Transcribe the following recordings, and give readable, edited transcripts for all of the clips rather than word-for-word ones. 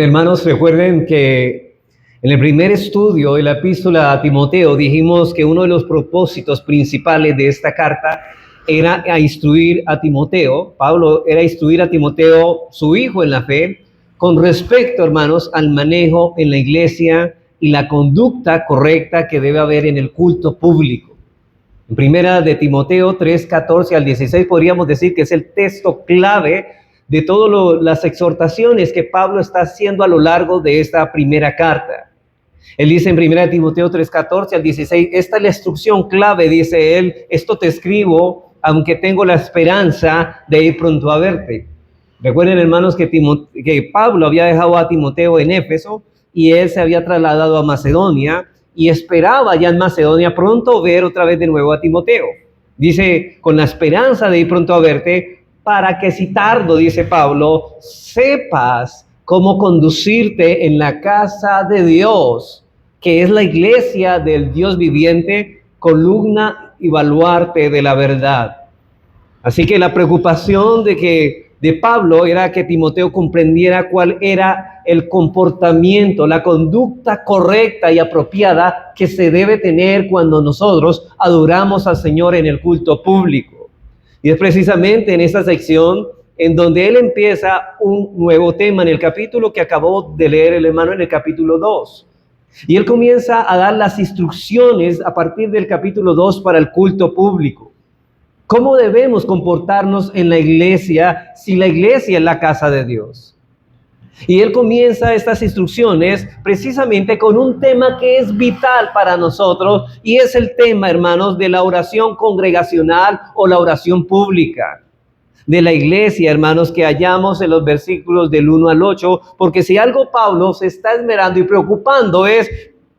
Hermanos, recuerden que en el primer estudio de la epístola a Timoteo dijimos que uno de los propósitos principales de esta carta era a instruir a Timoteo. Pablo era instruir a Timoteo, su hijo en la fe, con respecto, hermanos, al manejo en la iglesia y la conducta correcta que debe haber en el culto público. En primera de Timoteo 3:14 al 16 podríamos decir que es el texto clave de todas las exhortaciones que Pablo está haciendo a lo largo de esta primera carta. Él dice en 1 Timoteo 3:14 al 16, esta es la instrucción clave, dice él, esto te escribo, aunque tengo la esperanza de ir pronto a verte. Recuerden, hermanos, que Pablo había dejado a Timoteo en Éfeso y él se había trasladado a Macedonia y esperaba ya en Macedonia pronto ver otra vez de nuevo a Timoteo. Dice, con la esperanza de ir pronto a verte, para que si tardo, dice Pablo, sepas cómo conducirte en la casa de Dios, que es la iglesia del Dios viviente, columna y baluarte de la verdad. Así que la preocupación de Pablo era que Timoteo comprendiera cuál era el comportamiento, la conducta correcta y apropiada que se debe tener cuando nosotros adoramos al Señor en el culto público. Y es precisamente en esta sección en donde él empieza un nuevo tema en el capítulo que acabó de leer el hermano en el capítulo 2. Y él comienza a dar las instrucciones a partir del capítulo 2 para el culto público. ¿Cómo debemos comportarnos en la iglesia si la iglesia es la casa de Dios? Y él comienza estas instrucciones precisamente con un tema que es vital para nosotros y es el tema, hermanos, de la oración congregacional o la oración pública de la iglesia, hermanos, que hallamos en los versículos del 1 al 8, porque si algo Pablo se está esmerando y preocupando es,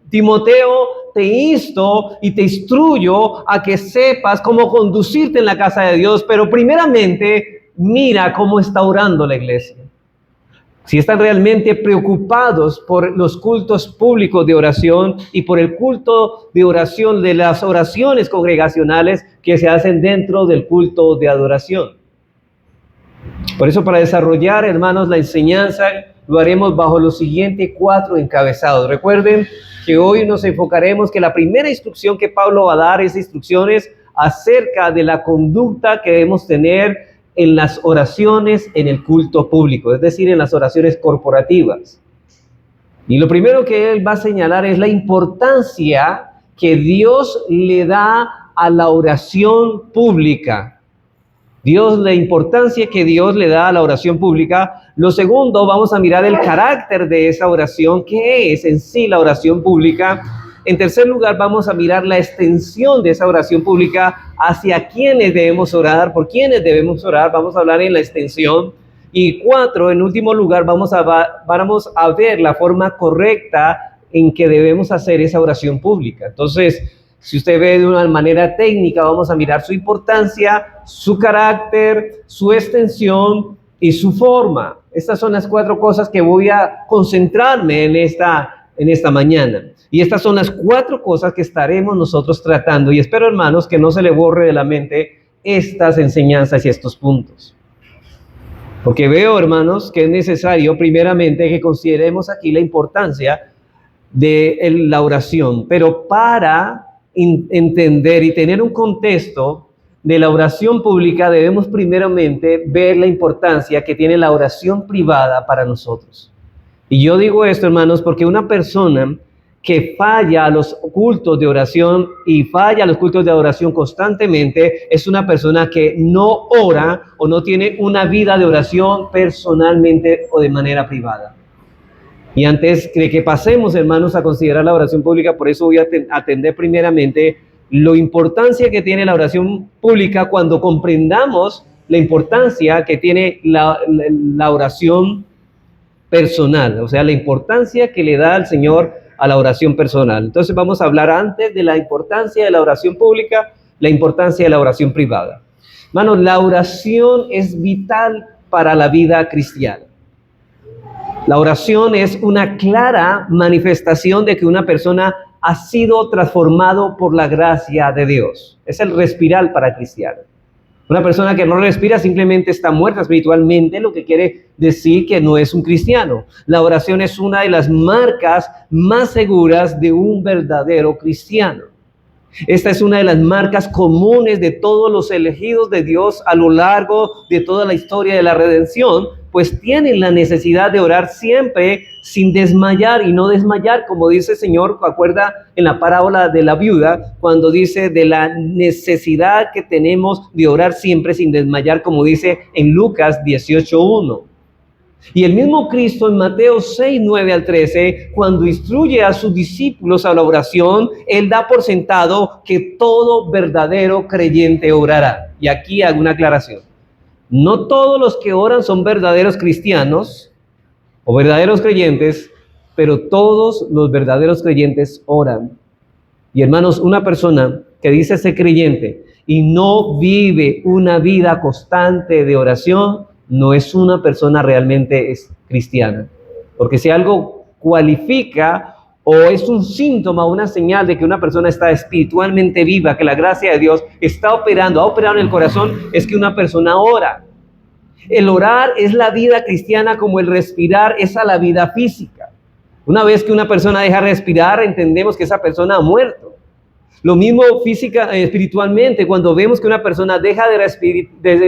Timoteo, te insto y te instruyo a que sepas cómo conducirte en la casa de Dios, pero primeramente mira cómo está orando la iglesia. Si están realmente preocupados por los cultos públicos de oración y por el culto de oración de las oraciones congregacionales que se hacen dentro del culto de adoración. Por eso, para desarrollar, hermanos, la enseñanza, lo haremos bajo los siguientes 4 encabezados. Recuerden que hoy nos enfocaremos que la primera instrucción que Pablo va a dar es instrucciones acerca de la conducta que debemos tener en las oraciones en el culto público, es decir, en las oraciones corporativas. Y lo primero que él va a señalar es la importancia que Dios le da a la oración pública. La importancia que Dios le da a la oración pública. Lo segundo, vamos a mirar el carácter de esa oración, qué es en sí la oración pública. En tercer lugar, vamos a mirar la extensión de esa oración pública hacia quiénes debemos orar, por quiénes debemos orar. Vamos a hablar en la extensión. Y 4, en último lugar, vamos a ver la forma correcta en que debemos hacer esa oración pública. Entonces, si usted ve de una manera técnica, vamos a mirar su importancia, su carácter, su extensión y su forma. Estas son las 4 cosas que voy a concentrarme en esta mañana. Y estas son las 4 cosas que estaremos nosotros tratando. Y espero, hermanos, que no se le borre de la mente estas enseñanzas y estos puntos. Porque veo, hermanos, que es necesario primeramente que consideremos aquí la importancia de la oración. Pero para entender y tener un contexto de la oración pública, debemos primeramente ver la importancia que tiene la oración privada para nosotros. Y yo digo esto, hermanos, porque una persona que falla a los cultos de oración y falla a los cultos de adoración constantemente es una persona que no ora o no tiene una vida de oración personalmente o de manera privada. Y antes de que pasemos, hermanos, a considerar la oración pública, por eso voy a atender primeramente la importancia que tiene la oración pública cuando comprendamos la importancia que tiene la oración personal, o sea, la importancia que le da al Señor a la oración personal. Entonces vamos a hablar antes de la importancia de la oración pública, la importancia de la oración privada. Hermanos, la oración es vital para la vida cristiana. La oración es una clara manifestación de que una persona ha sido transformado por la gracia de Dios. Es el respirar para el cristiano. Una persona que no respira simplemente está muerta espiritualmente, lo que quiere decir que no es un cristiano. La oración es una de las marcas más seguras de un verdadero cristiano. Esta es una de las marcas comunes de todos los elegidos de Dios a lo largo de toda la historia de la redención, pues tienen la necesidad de orar siempre sin desmayar y no desmayar, como dice el Señor, acuerda en la parábola de la viuda, cuando dice de la necesidad que tenemos de orar siempre sin desmayar, como dice en Lucas 18:1. Y el mismo Cristo en Mateo 6, 9 al 13, cuando instruye a sus discípulos a la oración, Él da por sentado que todo verdadero creyente orará. Y aquí hago una aclaración. No todos los que oran son verdaderos cristianos o verdaderos creyentes, pero todos los verdaderos creyentes oran. Y hermanos, una persona que dice ser creyente y no vive una vida constante de oración, no es una persona realmente cristiana. Porque si algo cualifica o es un síntoma, una señal de que una persona está espiritualmente viva, que la gracia de Dios está operando, ha operado en el corazón, es que una persona ora. El orar es la vida cristiana como el respirar es a la vida física. Una vez que una persona deja de respirar, entendemos que esa persona ha muerto. Lo mismo espiritualmente, cuando vemos que una persona deja de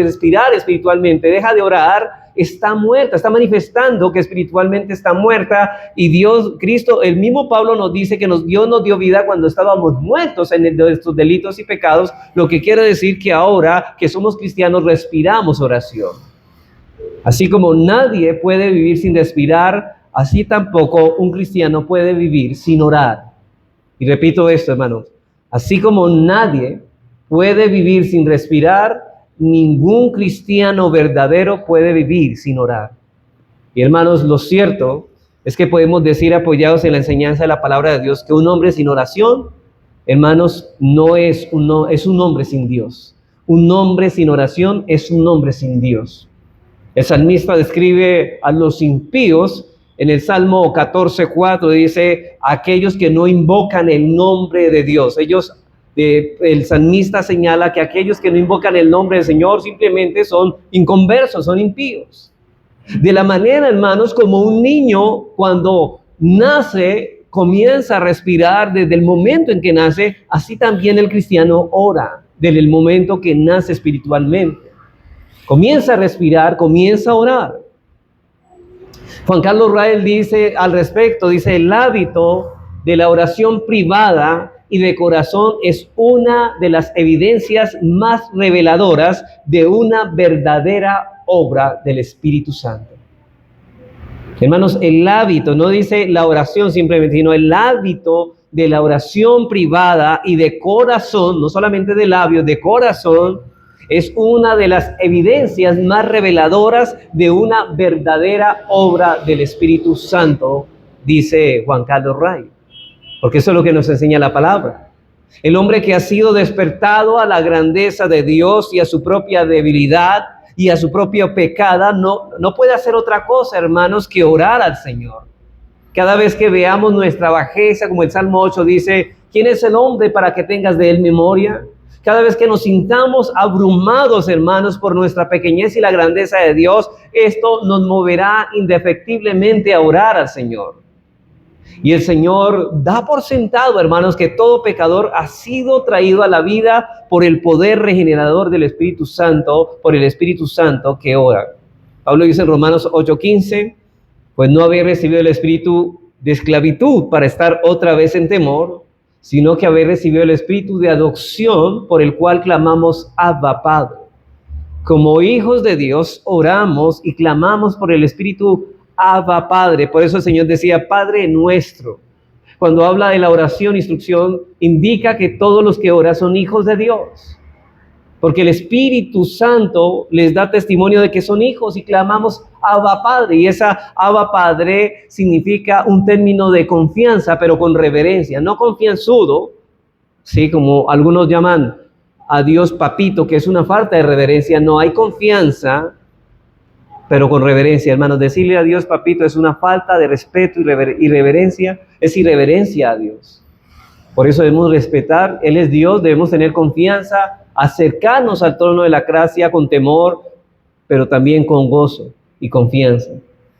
respirar espiritualmente, deja de orar, está muerta, está manifestando que espiritualmente está muerta. Y Dios, Cristo, el mismo Pablo nos dice que Dios nos dio vida cuando estábamos muertos en nuestros delitos y pecados, lo que quiere decir que ahora que somos cristianos respiramos oración. Así como nadie puede vivir sin respirar, así tampoco un cristiano puede vivir sin orar. Y repito esto, hermanos. Así como nadie puede vivir sin respirar, ningún cristiano verdadero puede vivir sin orar. Y hermanos, lo cierto es que podemos decir, apoyados en la enseñanza de la palabra de Dios, que un hombre sin oración, hermanos, es un hombre sin Dios. Un hombre sin oración es un hombre sin Dios. El salmista describe a los impíos en el Salmo 14:4, dice, aquellos que no invocan el nombre de Dios. El salmista señala que aquellos que no invocan el nombre del Señor simplemente son inconversos, son impíos. De la manera, hermanos, como un niño cuando nace, comienza a respirar desde el momento en que nace, así también el cristiano ora desde el momento que nace espiritualmente. Comienza a respirar, comienza a orar. Juan Carlos Rael dice al respecto, dice, el hábito de la oración privada y de corazón es una de las evidencias más reveladoras de una verdadera obra del Espíritu Santo. Hermanos, el hábito, no dice la oración simplemente, sino el hábito de la oración privada y de corazón, no solamente de labios, de corazón, es una de las evidencias más reveladoras de una verdadera obra del Espíritu Santo, dice Juan Carlos Rael. Porque eso es lo que nos enseña la palabra. El hombre que ha sido despertado a la grandeza de Dios y a su propia debilidad y a su propio pecado, no puede hacer otra cosa, hermanos, que orar al Señor. Cada vez que veamos nuestra bajeza, como el Salmo 8 dice, ¿quién es el hombre para que tengas de él memoria? Cada vez que nos sintamos abrumados, hermanos, por nuestra pequeñez y la grandeza de Dios, esto nos moverá indefectiblemente a orar al Señor. Y el Señor da por sentado, hermanos, que todo pecador ha sido traído a la vida por el poder regenerador del Espíritu Santo, por el Espíritu Santo que ora. Pablo dice en Romanos 8:15, pues no habéis recibido el espíritu de esclavitud para estar otra vez en temor, sino que habéis recibido el espíritu de adopción por el cual clamamos Abba Padre. Como hijos de Dios oramos y clamamos por el espíritu Abba Padre. Por eso el Señor decía Padre nuestro. Cuando habla de la oración, instrucción, indica que todos los que oran son hijos de Dios. Porque el Espíritu Santo les da testimonio de que son hijos y clamamos Abba Padre. Y esa Abba Padre significa un término de confianza, pero con reverencia. No confianzudo, ¿sí? Como algunos llaman a Dios papito, que es una falta de reverencia. No, hay confianza, pero con reverencia. Hermanos, decirle a Dios papito es una falta de respeto y reverencia. Es irreverencia a Dios. Por eso debemos respetar, Él es Dios, debemos tener confianza, acercarnos al trono de la gracia con temor, pero también con gozo y confianza.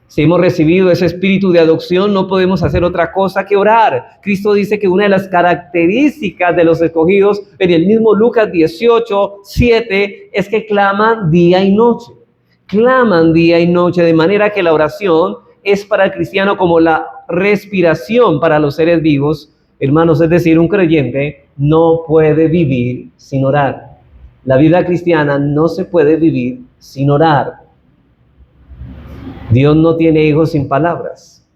Si hemos recibido ese espíritu de adopción, no podemos hacer otra cosa que orar. Cristo dice que una de las características de los escogidos, en el mismo Lucas 18:7, es que claman día y noche. Claman día y noche, de manera que la oración es para el cristiano como la respiración para los seres vivos. Hermanos, es decir, un creyente no puede vivir sin orar. La vida cristiana no se puede vivir sin orar. Dios no tiene hijos sin palabras.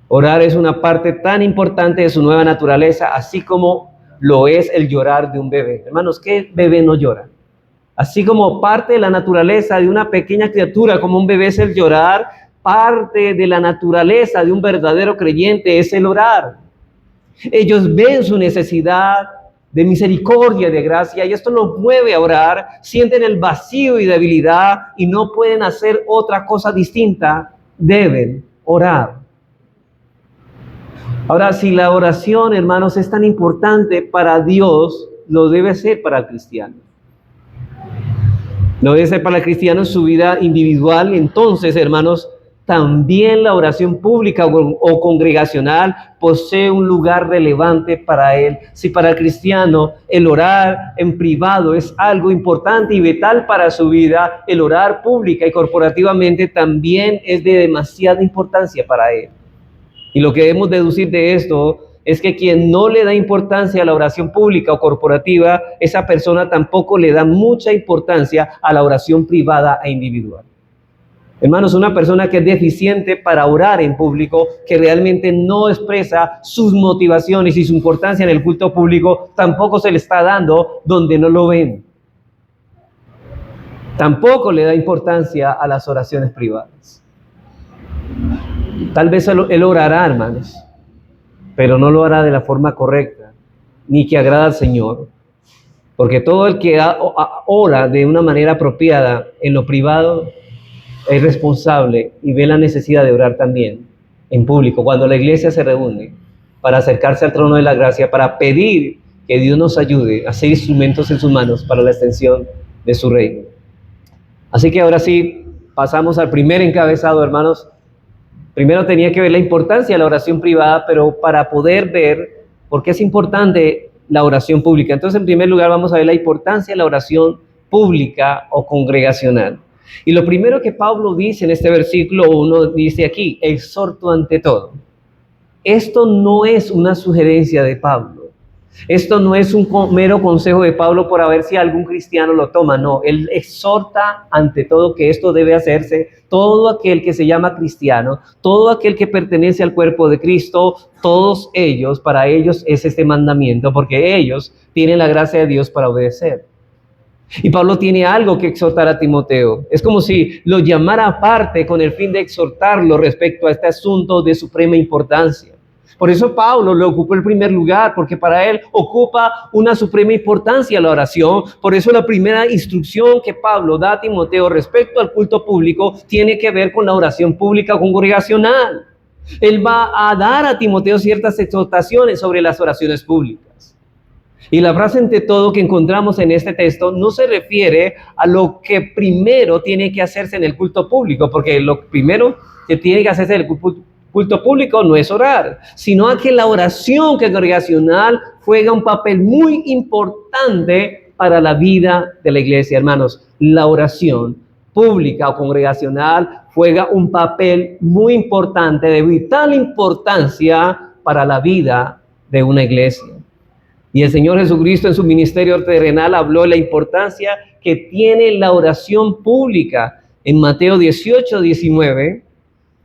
Orar es una parte tan importante de su nueva naturaleza, así como lo es el llorar de un bebé. Hermanos, ¿qué bebé no llora? Así como parte de la naturaleza de una pequeña criatura, como un bebé es el llorar, parte de la naturaleza de un verdadero creyente es el orar. Ellos ven su necesidad de misericordia, de gracia, y esto los mueve a orar, sienten el vacío y debilidad y no pueden hacer otra cosa distinta, deben orar. Ahora, si la oración, hermanos, es tan importante para Dios, lo debe ser para el cristiano. Lo debe ser para el cristiano en su vida individual. Entonces, hermanos, también la oración pública o congregacional posee un lugar relevante para él. Si para el cristiano el orar en privado es algo importante y vital para su vida, el orar pública y corporativamente también es de demasiada importancia para él. Y lo que debemos deducir de esto es que quien no le da importancia a la oración pública o corporativa, esa persona tampoco le da mucha importancia a la oración privada e individual. Hermanos, una persona que es deficiente para orar en público, que realmente no expresa sus motivaciones y su importancia en el culto público, tampoco se le está dando donde no lo ven. Tampoco le da importancia a las oraciones privadas. Tal vez él orará, hermanos, pero no lo hará de la forma correcta, ni que agrada al Señor. Porque todo el que ora de una manera apropiada en lo privado es responsable y ve la necesidad de orar también en público, cuando la iglesia se reúne para acercarse al trono de la gracia, para pedir que Dios nos ayude a ser instrumentos en sus manos para la extensión de su reino. Así que ahora sí, pasamos al primer encabezado, hermanos. Primero tenía que ver la importancia de la oración privada, pero para poder ver por qué es importante la oración pública. Entonces, en primer lugar, vamos a ver la importancia de la oración pública o congregacional. Y lo primero que Pablo dice en este versículo 1, dice aquí, exhorto ante todo. Esto no es una sugerencia de Pablo. Esto no es un mero consejo de Pablo por a ver si algún cristiano lo toma. No, él exhorta ante todo que esto debe hacerse. Todo aquel que se llama cristiano, todo aquel que pertenece al cuerpo de Cristo, todos ellos, para ellos es este mandamiento, porque ellos tienen la gracia de Dios para obedecer. Y Pablo tiene algo que exhortar a Timoteo. Es como si lo llamara aparte con el fin de exhortarlo respecto a este asunto de suprema importancia. Por eso Pablo le ocupó el primer lugar, porque para él ocupa una suprema importancia la oración. Por eso la primera instrucción que Pablo da a Timoteo respecto al culto público tiene que ver con la oración pública congregacional. Él va a dar a Timoteo ciertas exhortaciones sobre las oraciones públicas. Y la frase ante todo que encontramos en este texto no se refiere a lo que primero tiene que hacerse en el culto público, porque lo primero que tiene que hacerse en el culto público no es orar, sino a que la oración congregacional juega un papel muy importante para la vida de la iglesia, hermanos. La oración pública o congregacional juega un papel muy importante, de vital importancia para la vida de una iglesia. Y el Señor Jesucristo en su ministerio terrenal habló de la importancia que tiene la oración pública. En Mateo 18:19,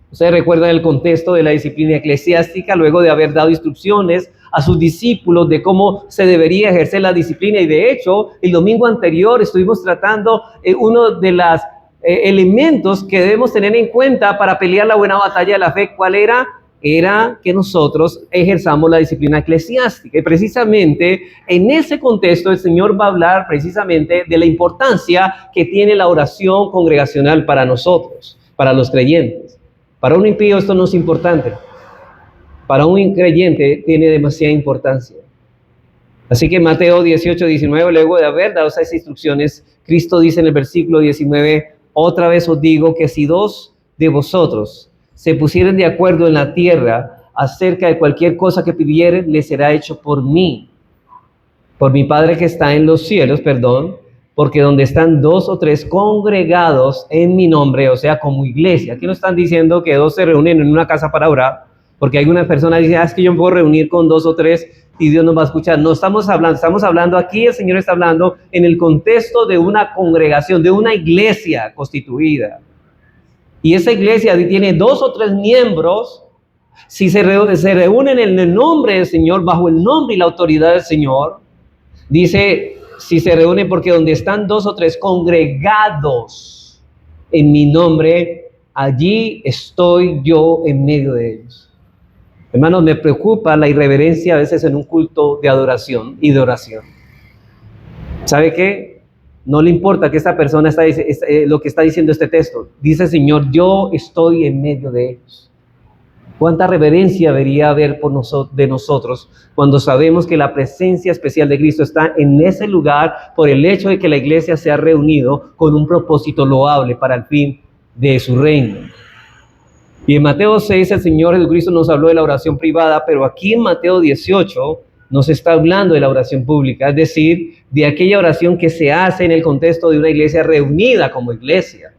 ustedes recuerdan el contexto de la disciplina eclesiástica, luego de haber dado instrucciones a sus discípulos de cómo se debería ejercer la disciplina. Y de hecho, el domingo anterior estuvimos tratando uno de los elementos que debemos tener en cuenta para pelear la buena batalla de la fe. ¿Cuál era? Era que nosotros ejerzamos la disciplina eclesiástica. Y precisamente en ese contexto el Señor va a hablar precisamente de la importancia que tiene la oración congregacional para nosotros, para los creyentes. Para un impío esto no es importante. Para un creyente tiene demasiada importancia. Así que Mateo 18, 19, luego de haber dado esas instrucciones, Cristo dice en el versículo 19, otra vez os digo que si dos de vosotros se pusieren de acuerdo en la tierra acerca de cualquier cosa que pidieren, les será hecho por mí, por mi Padre que está en los cielos, perdón, porque donde están dos o tres congregados en mi nombre, o sea, como iglesia. Aquí no están diciendo que dos se reúnen en una casa para orar, porque algunas personas dicen, es que yo me puedo reunir con dos o tres y Dios nos va a escuchar. No estamos hablando aquí, el Señor está hablando en el contexto de una congregación, de una iglesia constituida. Y esa iglesia tiene dos o tres miembros. Si se reúnen en el nombre del Señor, bajo el nombre y la autoridad del Señor, dice, si se reúnen porque donde están dos o tres congregados en mi nombre, allí estoy yo en medio de ellos. Hermanos, me preocupa la irreverencia a veces en un culto de adoración y de oración. ¿Sabe qué? No le importa que esta persona lo que está diciendo este texto. Dice el Señor, yo estoy en medio de ellos. ¿Cuánta reverencia debería haber de nosotros cuando sabemos que la presencia especial de Cristo está en ese lugar por el hecho de que la iglesia se ha reunido con un propósito loable para el fin de su reino? Y en Mateo 6 el Señor Jesucristo nos habló de la oración privada, pero aquí en Mateo 18 nos está hablando de la oración pública, es decir, de aquella oración que se hace en el contexto de una iglesia reunida como iglesia.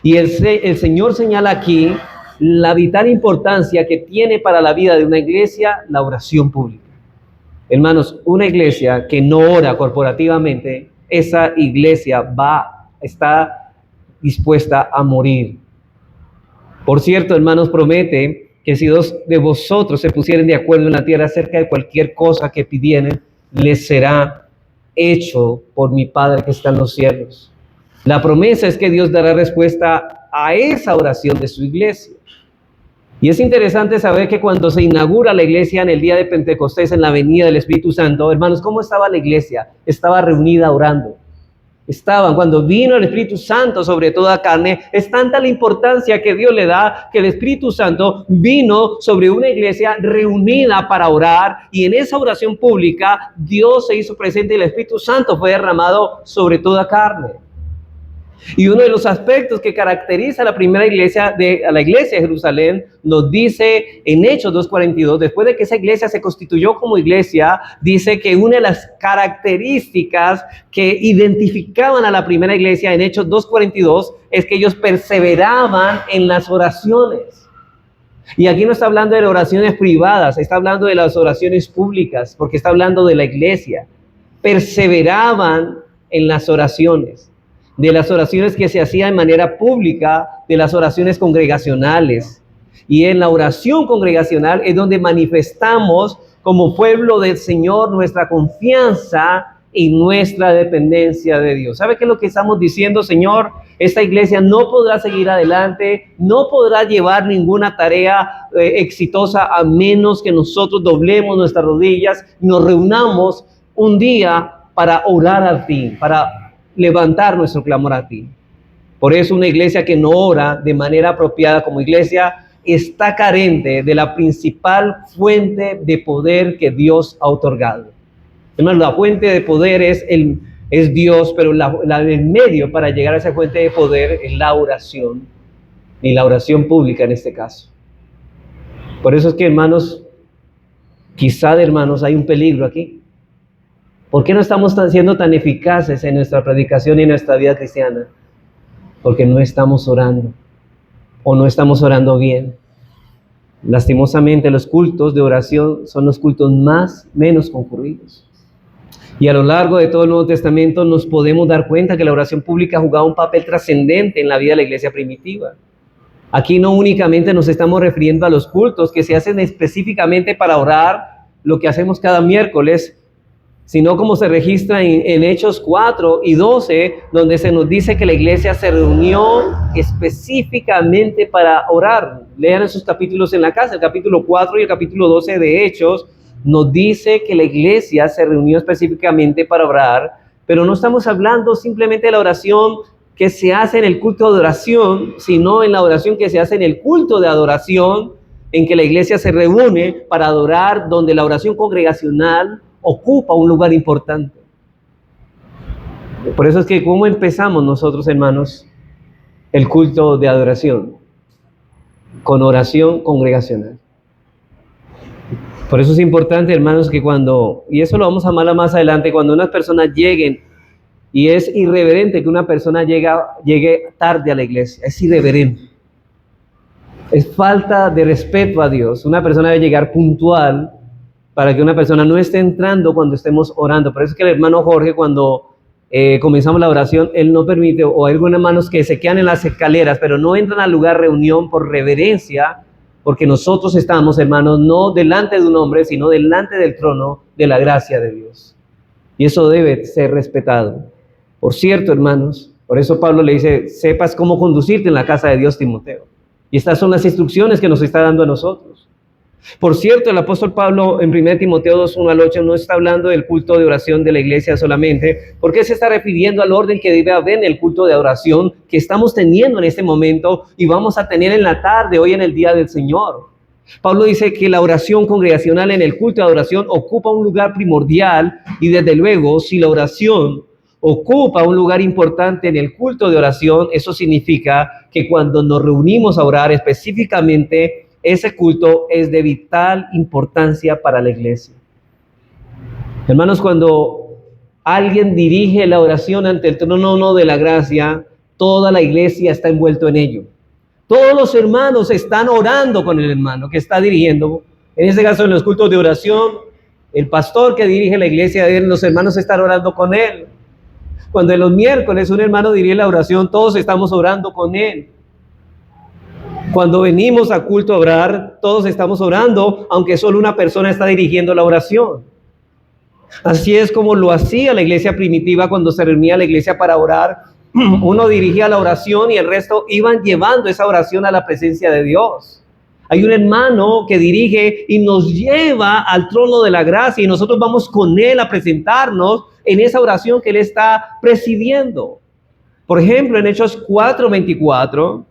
Y el Señor señala aquí la vital importancia que tiene para la vida de una iglesia la oración pública. Hermanos, una iglesia que no ora corporativamente, esa iglesia está dispuesta a morir. Por cierto, hermanos, promete que si dos de vosotros se pusieren de acuerdo en la tierra acerca de cualquier cosa que pidieren, les será hecho por mi Padre que está en los cielos. La promesa es que Dios dará respuesta a esa oración de su iglesia. Y es interesante saber que cuando se inaugura la iglesia en el día de Pentecostés, en la venida del Espíritu Santo, hermanos, ¿cómo estaba la iglesia? Estaba reunida orando. Cuando vino el Espíritu Santo sobre toda carne, es tanta la importancia que Dios le da que el Espíritu Santo vino sobre una iglesia reunida para orar, y en esa oración pública Dios se hizo presente y el Espíritu Santo fue derramado sobre toda carne. Y uno de los aspectos que caracteriza a la primera iglesia, a la iglesia de Jerusalén, nos dice en Hechos 2:42, después de que esa iglesia se constituyó como iglesia, dice que una de las características que identificaban a la primera iglesia en Hechos 2:42 es que ellos perseveraban en las oraciones. Y aquí no está hablando de las oraciones privadas, está hablando de las oraciones públicas, porque está hablando de la iglesia. Perseveraban en las oraciones. De las oraciones que se hacían de manera pública, de las oraciones congregacionales. Y en la oración congregacional es donde manifestamos como pueblo del Señor nuestra confianza y nuestra dependencia de Dios. ¿Sabe qué es lo que estamos diciendo, Señor? Esta iglesia no podrá seguir adelante, no podrá llevar ninguna tarea exitosa a menos que nosotros doblemos nuestras rodillas y nos reunamos un día para orar a ti, para levantar nuestro clamor a ti. Por eso una iglesia que no ora de manera apropiada como iglesia está carente de la principal fuente de poder que Dios ha otorgado. Además, la fuente de poder es Dios, pero el medio para llegar a esa fuente de poder es la oración, y la oración pública en este caso. Por eso es que, hermanos, hay un peligro aquí. ¿Por qué no estamos siendo tan eficaces en nuestra predicación y en nuestra vida cristiana? Porque no estamos orando, o no estamos orando bien. Lastimosamente, los cultos de oración son los cultos menos concurridos. Y a lo largo de todo el Nuevo Testamento nos podemos dar cuenta que la oración pública jugaba un papel trascendente en la vida de la iglesia primitiva. Aquí no únicamente nos estamos refiriendo a los cultos que se hacen específicamente para orar, lo que hacemos cada miércoles, sino como se registra en Hechos 4 y 12, donde se nos dice que la iglesia se reunió específicamente para orar. Lean esos capítulos en la casa, el capítulo 4 y el capítulo 12 de Hechos, nos dice que la iglesia se reunió específicamente para orar, pero no estamos hablando simplemente de la oración que se hace en el culto de oración, sino en la oración que se hace en el culto de adoración, en que la iglesia se reúne para adorar, donde la oración congregacional ocupa un lugar importante. Por eso es que ¿cómo empezamos nosotros, hermanos, el culto de adoración? Con oración congregacional. Por eso es importante, hermanos, que cuando, y eso lo vamos a hablar más adelante, cuando unas personas lleguen, y es irreverente que una persona llegue tarde a la iglesia, es irreverente. Es falta de respeto a Dios. Una persona debe llegar puntual para que una persona no esté entrando cuando estemos orando. Por eso es que el hermano Jorge, cuando comenzamos la oración, él no permite, o hay algunos hermanos que se quedan en las escaleras, pero no entran al lugar de reunión por reverencia, porque nosotros estamos, hermanos, no delante de un hombre, sino delante del trono de la gracia de Dios. Y eso debe ser respetado. Por cierto, hermanos, por eso Pablo le dice, sepas cómo conducirte en la casa de Dios, Timoteo. Y estas son las instrucciones que nos está dando a nosotros. Por cierto, el apóstol Pablo en 1 Timoteo 2, 1 al 8 no está hablando del culto de oración de la iglesia solamente, porque se está refiriendo al orden que debe haber en el culto de oración que estamos teniendo en este momento y vamos a tener en la tarde, hoy en el día del Señor. Pablo dice que la oración congregacional en el culto de adoración ocupa un lugar primordial y desde luego, si la oración ocupa un lugar importante en el culto de oración, eso significa que cuando nos reunimos a orar específicamente, ese culto es de vital importancia para la iglesia. Hermanos, cuando alguien dirige la oración ante el trono de la gracia, toda la iglesia está envuelto en ello. Todos los hermanos están orando con el hermano que está dirigiendo. En este caso, en los cultos de oración, el pastor que dirige la iglesia, los hermanos están orando con él. Cuando en los miércoles un hermano dirige la oración, todos estamos orando con él. Cuando venimos a culto a orar, todos estamos orando, aunque solo una persona está dirigiendo la oración. Así es como lo hacía la iglesia primitiva cuando se reunía la iglesia para orar. Uno dirigía la oración y el resto iban llevando esa oración a la presencia de Dios. Hay un hermano que dirige y nos lleva al trono de la gracia y nosotros vamos con él a presentarnos en esa oración que él está presidiendo. Por ejemplo, en Hechos 4:24,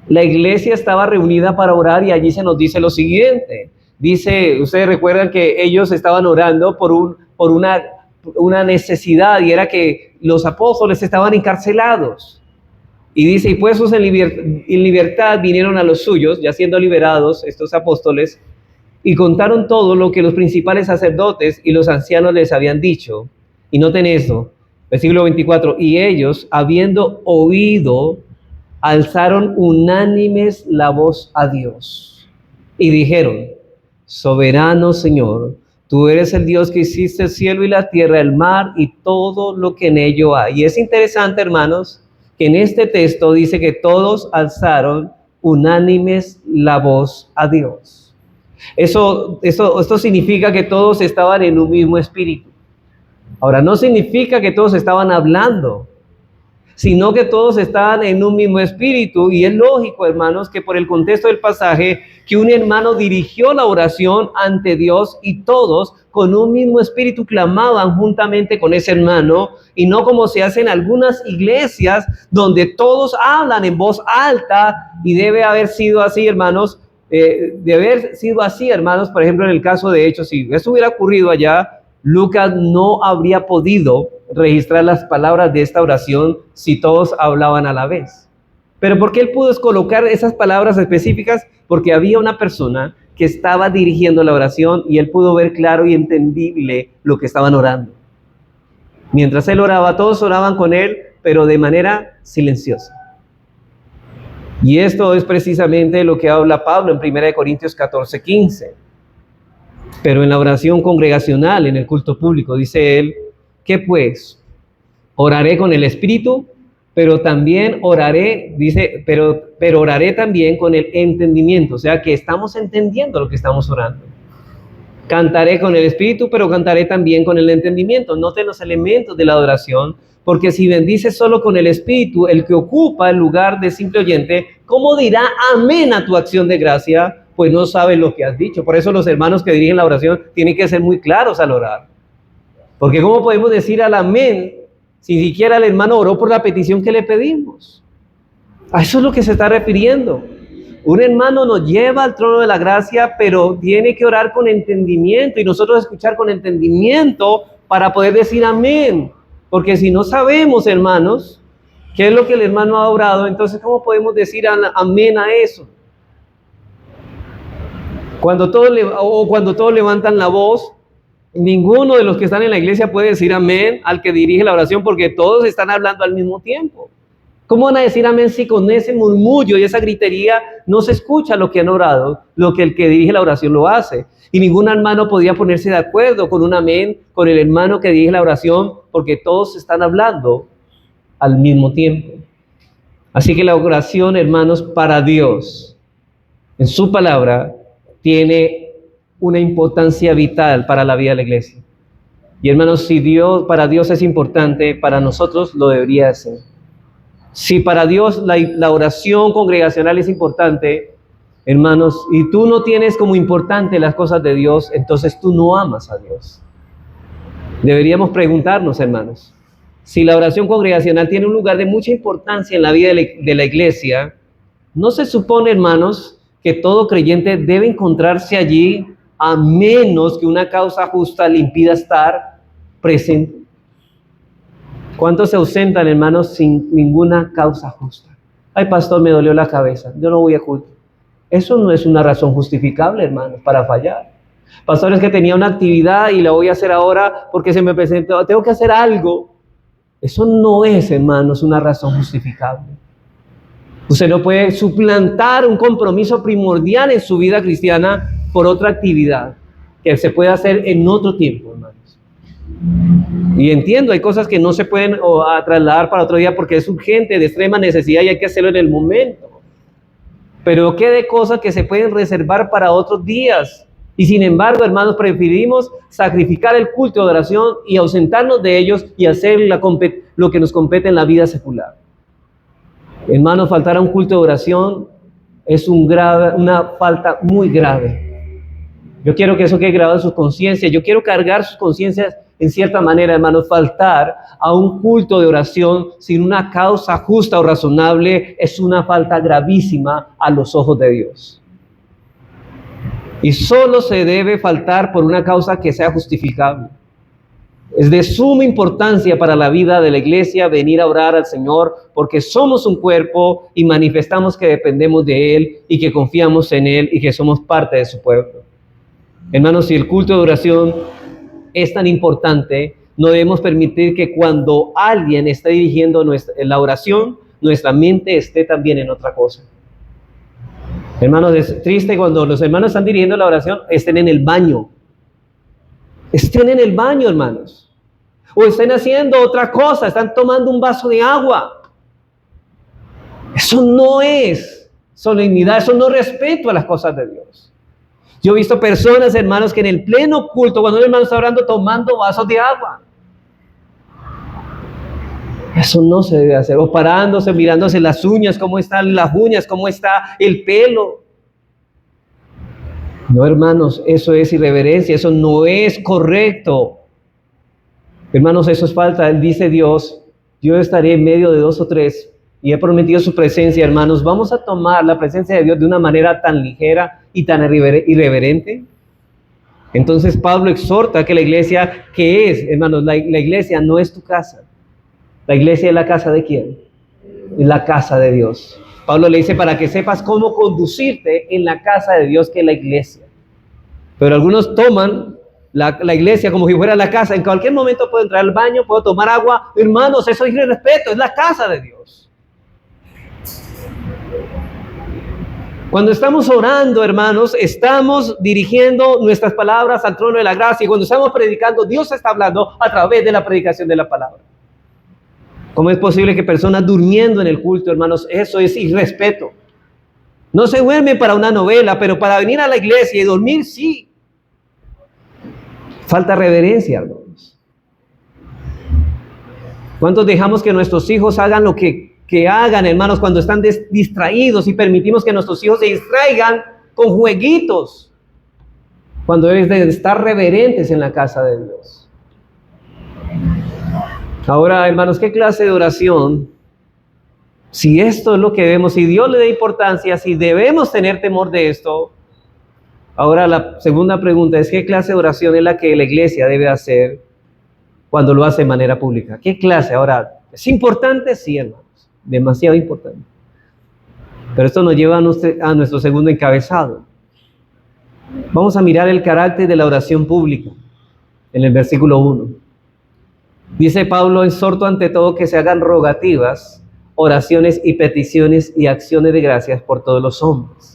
la iglesia estaba reunida para orar y allí se nos dice lo siguiente. Dice, ustedes recuerdan que ellos estaban orando por una necesidad y era que los apóstoles estaban encarcelados. Y dice, y puestos en libertad vinieron a los suyos, ya siendo liberados estos apóstoles, y contaron todo lo que los principales sacerdotes y los ancianos les habían dicho. Y noten esto, versículo 24, y ellos, habiendo oído, alzaron unánimes la voz a Dios y dijeron, soberano Señor, tú eres el Dios que hiciste el cielo y la tierra, el mar y todo lo que en ello hay. Y es interesante, hermanos, que en este texto dice que todos alzaron unánimes la voz a Dios. Esto significa que todos estaban en un mismo espíritu. Ahora, no significa que todos estaban hablando, sino que todos estaban en un mismo espíritu. Y es lógico, hermanos, que por el contexto del pasaje, que un hermano dirigió la oración ante Dios y todos con un mismo espíritu clamaban juntamente con ese hermano, y no como se hace en algunas iglesias donde todos hablan en voz alta, y debe haber sido así, hermanos, por ejemplo, en el caso de Hechos, si eso hubiera ocurrido allá, Lucas no habría podido registrar las palabras de esta oración si todos hablaban a la vez. Pero ¿por qué él pudo colocar esas palabras específicas? Porque había una persona que estaba dirigiendo la oración y él pudo ver claro y entendible lo que estaban orando. Mientras él oraba, todos oraban con él, pero de manera silenciosa. Y esto es precisamente lo que habla Pablo en 1 Corintios 14:15. Pero en la oración congregacional, en el culto público, dice él, ¿qué pues? Oraré con el espíritu, pero también oraré, dice, pero oraré también con el entendimiento, o sea que estamos entendiendo lo que estamos orando. Cantaré con el espíritu, pero cantaré también con el entendimiento. Noten los elementos de la adoración, porque si bendices solo con el espíritu, el que ocupa el lugar de simple oyente, ¿cómo dirá amén a tu acción de gracia? Pues no sabe lo que has dicho. Por eso los hermanos que dirigen la oración tienen que ser muy claros al orar. Porque ¿cómo podemos decir al amén si siquiera el hermano oró por la petición que le pedimos? A eso es lo que se está refiriendo. Un hermano nos lleva al trono de la gracia, pero tiene que orar con entendimiento y nosotros escuchar con entendimiento para poder decir amén. Porque si no sabemos, hermanos, qué es lo que el hermano ha orado, entonces ¿cómo podemos decir amén a eso? Cuando todos levantan la voz, ninguno de los que están en la iglesia puede decir amén al que dirige la oración porque todos están hablando al mismo tiempo. ¿Cómo van a decir amén si con ese murmullo y esa gritería no se escucha lo que han orado, lo que el que dirige la oración lo hace? Y ningún hermano podía ponerse de acuerdo con un amén, con el hermano que dirige la oración, porque todos están hablando al mismo tiempo. Así que la oración, hermanos, para Dios, en su palabra, tiene una importancia vital para la vida de la iglesia. Y hermanos, si para Dios es importante, para nosotros lo debería ser. Si para Dios la oración congregacional es importante, hermanos, y tú no tienes como importante las cosas de Dios, entonces tú no amas a Dios. Deberíamos preguntarnos, hermanos, si la oración congregacional tiene un lugar de mucha importancia en la vida de la iglesia, ¿no se supone, hermanos, que todo creyente debe encontrarse allí a menos que una causa justa le impida estar presente? ¿Cuántos se ausentan, hermanos, sin ninguna causa justa? Ay, pastor, me dolió la cabeza, yo no voy a culto. Eso no es una razón justificable, hermanos, para fallar. Pastor, es que tenía una actividad y la voy a hacer ahora porque se me presentó, tengo que hacer algo. Eso no es, hermanos, una razón justificable. Usted no puede suplantar un compromiso primordial en su vida cristiana por otra actividad que se puede hacer en otro tiempo, hermanos. Y entiendo, hay cosas que no se pueden trasladar para otro día porque es urgente, de extrema necesidad y hay que hacerlo en el momento. Pero ¿qué de cosas que se pueden reservar para otros días? Y sin embargo, hermanos, preferimos sacrificar el culto de oración y ausentarnos de ellos y hacer lo que nos compete en la vida secular. Hermanos, faltar a un culto de oración es una falta muy grave. Yo quiero que eso quede grabado en sus conciencias. Yo quiero cargar sus conciencias en cierta manera, hermanos. Faltar a un culto de oración sin una causa justa o razonable es una falta gravísima a los ojos de Dios. Y solo se debe faltar por una causa que sea justificable. Es de suma importancia para la vida de la iglesia venir a orar al Señor porque somos un cuerpo y manifestamos que dependemos de Él y que confiamos en Él y que somos parte de su pueblo. Hermanos, si el culto de oración es tan importante, no debemos permitir que cuando alguien esté dirigiendo la oración, nuestra mente esté también en otra cosa. Hermanos, es triste cuando los hermanos están dirigiendo la oración, estén en el baño. Estén en el baño, hermanos. O estén haciendo otra cosa, están tomando un vaso de agua. Eso no es solemnidad, eso no es respeto a las cosas de Dios. Yo he visto personas, hermanos, que en el pleno culto, cuando un hermano está orando, tomando vasos de agua. Eso no se debe hacer. O parándose, mirándose las uñas, cómo están las uñas, cómo está el pelo. No, hermanos, eso es irreverencia, eso no es correcto. Hermanos, eso es falta. Él dice Dios, yo estaré en medio de 2 o 3 y he prometido su presencia, hermanos. ¿Vamos a tomar la presencia de Dios de una manera tan ligera y tan irreverente? Entonces Pablo exhorta que la iglesia, ¿qué es? Hermanos, la iglesia no es tu casa. La iglesia es la casa ¿de quién? Es la casa de Dios. Pablo le dice para que sepas cómo conducirte en la casa de Dios, que es la iglesia. Pero algunos toman la iglesia como si fuera la casa. En cualquier momento puedo entrar al baño, puedo tomar agua. Hermanos, eso es irrespeto, es la casa de Dios. Cuando estamos orando, hermanos, estamos dirigiendo nuestras palabras al trono de la gracia. Y cuando estamos predicando, Dios está hablando a través de la predicación de la palabra. ¿Cómo es posible que personas durmiendo en el culto, hermanos? Eso es irrespeto. No se duermen para una novela, pero para venir a la iglesia y dormir, sí. Falta reverencia, hermanos. ¿Cuántos dejamos que nuestros hijos hagan lo que hagan, hermanos, cuando están distraídos y permitimos que nuestros hijos se distraigan con jueguitos? Cuando debes de estar reverentes en la casa de Dios. Ahora, hermanos, ¿qué clase de oración Si esto es lo que vemos, si Dios le da importancia, si debemos tener temor de esto, ahora la segunda pregunta es, ¿qué clase de oración es la que la iglesia debe hacer cuando lo hace de manera pública? ¿Qué clase? Ahora, ¿es importante? Sí, hermanos, demasiado importante. Pero esto nos lleva a nuestro segundo encabezado. Vamos a mirar el carácter de la oración pública en el versículo 1. Dice Pablo: exhorto ante todo que se hagan rogativas, oraciones y peticiones y acciones de gracias por todos los hombres.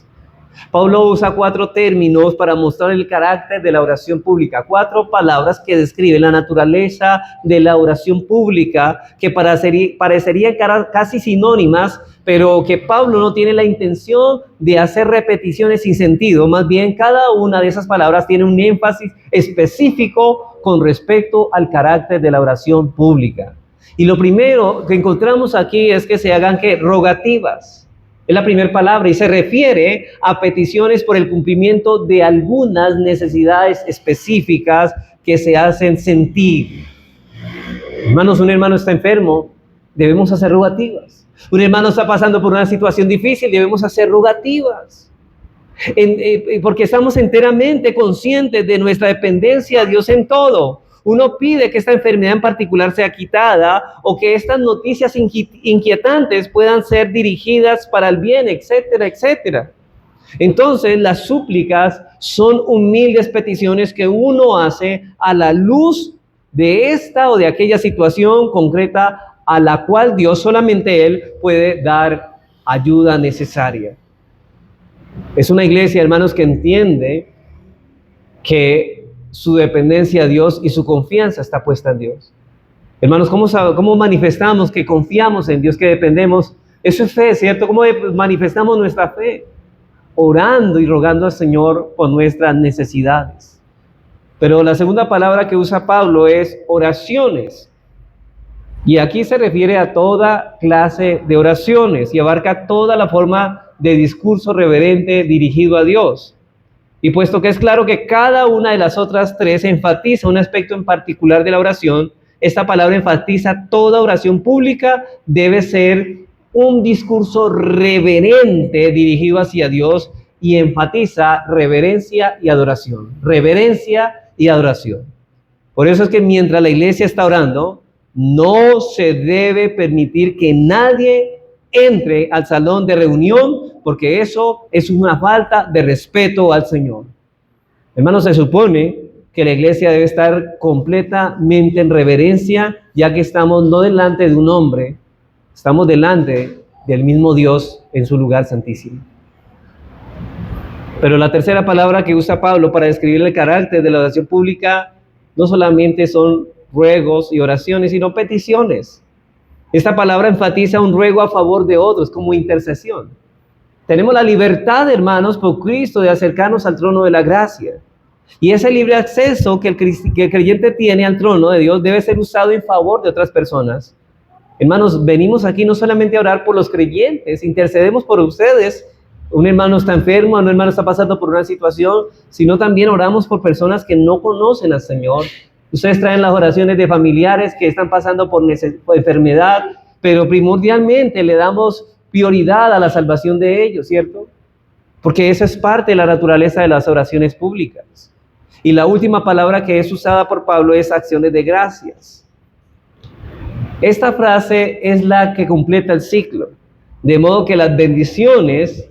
Pablo usa 4 términos para mostrar el carácter de la oración pública, 4 palabras que describen la naturaleza de la oración pública, que parecerían casi sinónimas, pero que Pablo no tiene la intención de hacer repeticiones sin sentido. Más bien, cada una de esas palabras tiene un énfasis específico con respecto al carácter de la oración pública. Y lo primero que encontramos aquí es que se hagan rogativas. Es la primera palabra y se refiere a peticiones por el cumplimiento de algunas necesidades específicas que se hacen sentir. Hermanos, un hermano está enfermo, debemos hacer rogativas. Un hermano está pasando por una situación difícil, debemos hacer rogativas. Porque estamos enteramente conscientes de nuestra dependencia a Dios en todo. Uno pide que esta enfermedad en particular sea quitada o que estas noticias inquietantes puedan ser dirigidas para el bien, etcétera, etcétera. Entonces, las súplicas son humildes peticiones que uno hace a la luz de esta o de aquella situación concreta a la cual Dios, solamente Él, puede dar ayuda necesaria. Es una iglesia, hermanos, que entiende que su dependencia a Dios y su confianza está puesta en Dios. Hermanos, ¿cómo manifestamos que confiamos en Dios, que dependemos? Eso es fe, ¿cierto? ¿Cómo manifestamos nuestra fe? Orando y rogando al Señor por nuestras necesidades. Pero la segunda palabra que usa Pablo es oraciones. Y aquí se refiere a toda clase de oraciones y abarca toda la forma de discurso reverente dirigido a Dios. Y puesto que es claro que cada una de las otras 3 enfatiza un aspecto en particular de la oración, esta palabra enfatiza toda oración pública debe ser un discurso reverente dirigido hacia Dios y enfatiza reverencia y adoración. Reverencia y adoración. Por eso es que mientras la iglesia está orando, no se debe permitir que nadie entre al salón de reunión, porque eso es una falta de respeto al Señor. Hermanos, se supone que la iglesia debe estar completamente en reverencia, ya que estamos no delante de un hombre, estamos delante del mismo Dios en su lugar santísimo. Pero la tercera palabra que usa Pablo para describir el carácter de la oración pública no solamente son ruegos y oraciones, sino peticiones. Esta palabra enfatiza un ruego a favor de otros como intercesión. Tenemos la libertad, hermanos, por Cristo de acercarnos al trono de la gracia. Y ese libre acceso que el creyente tiene al trono de Dios debe ser usado en favor de otras personas. Hermanos, venimos aquí no solamente a orar por los creyentes, intercedemos por ustedes. Un hermano está enfermo, un hermano está pasando por una situación, sino también oramos por personas que no conocen al Señor. Ustedes traen las oraciones de familiares que están pasando por enfermedad, pero primordialmente le damos prioridad a la salvación de ellos, ¿cierto? Porque esa es parte de la naturaleza de las oraciones públicas. Y la última palabra que es usada por Pablo es acciones de gracias. Esta frase es la que completa el ciclo, de modo que las bendiciones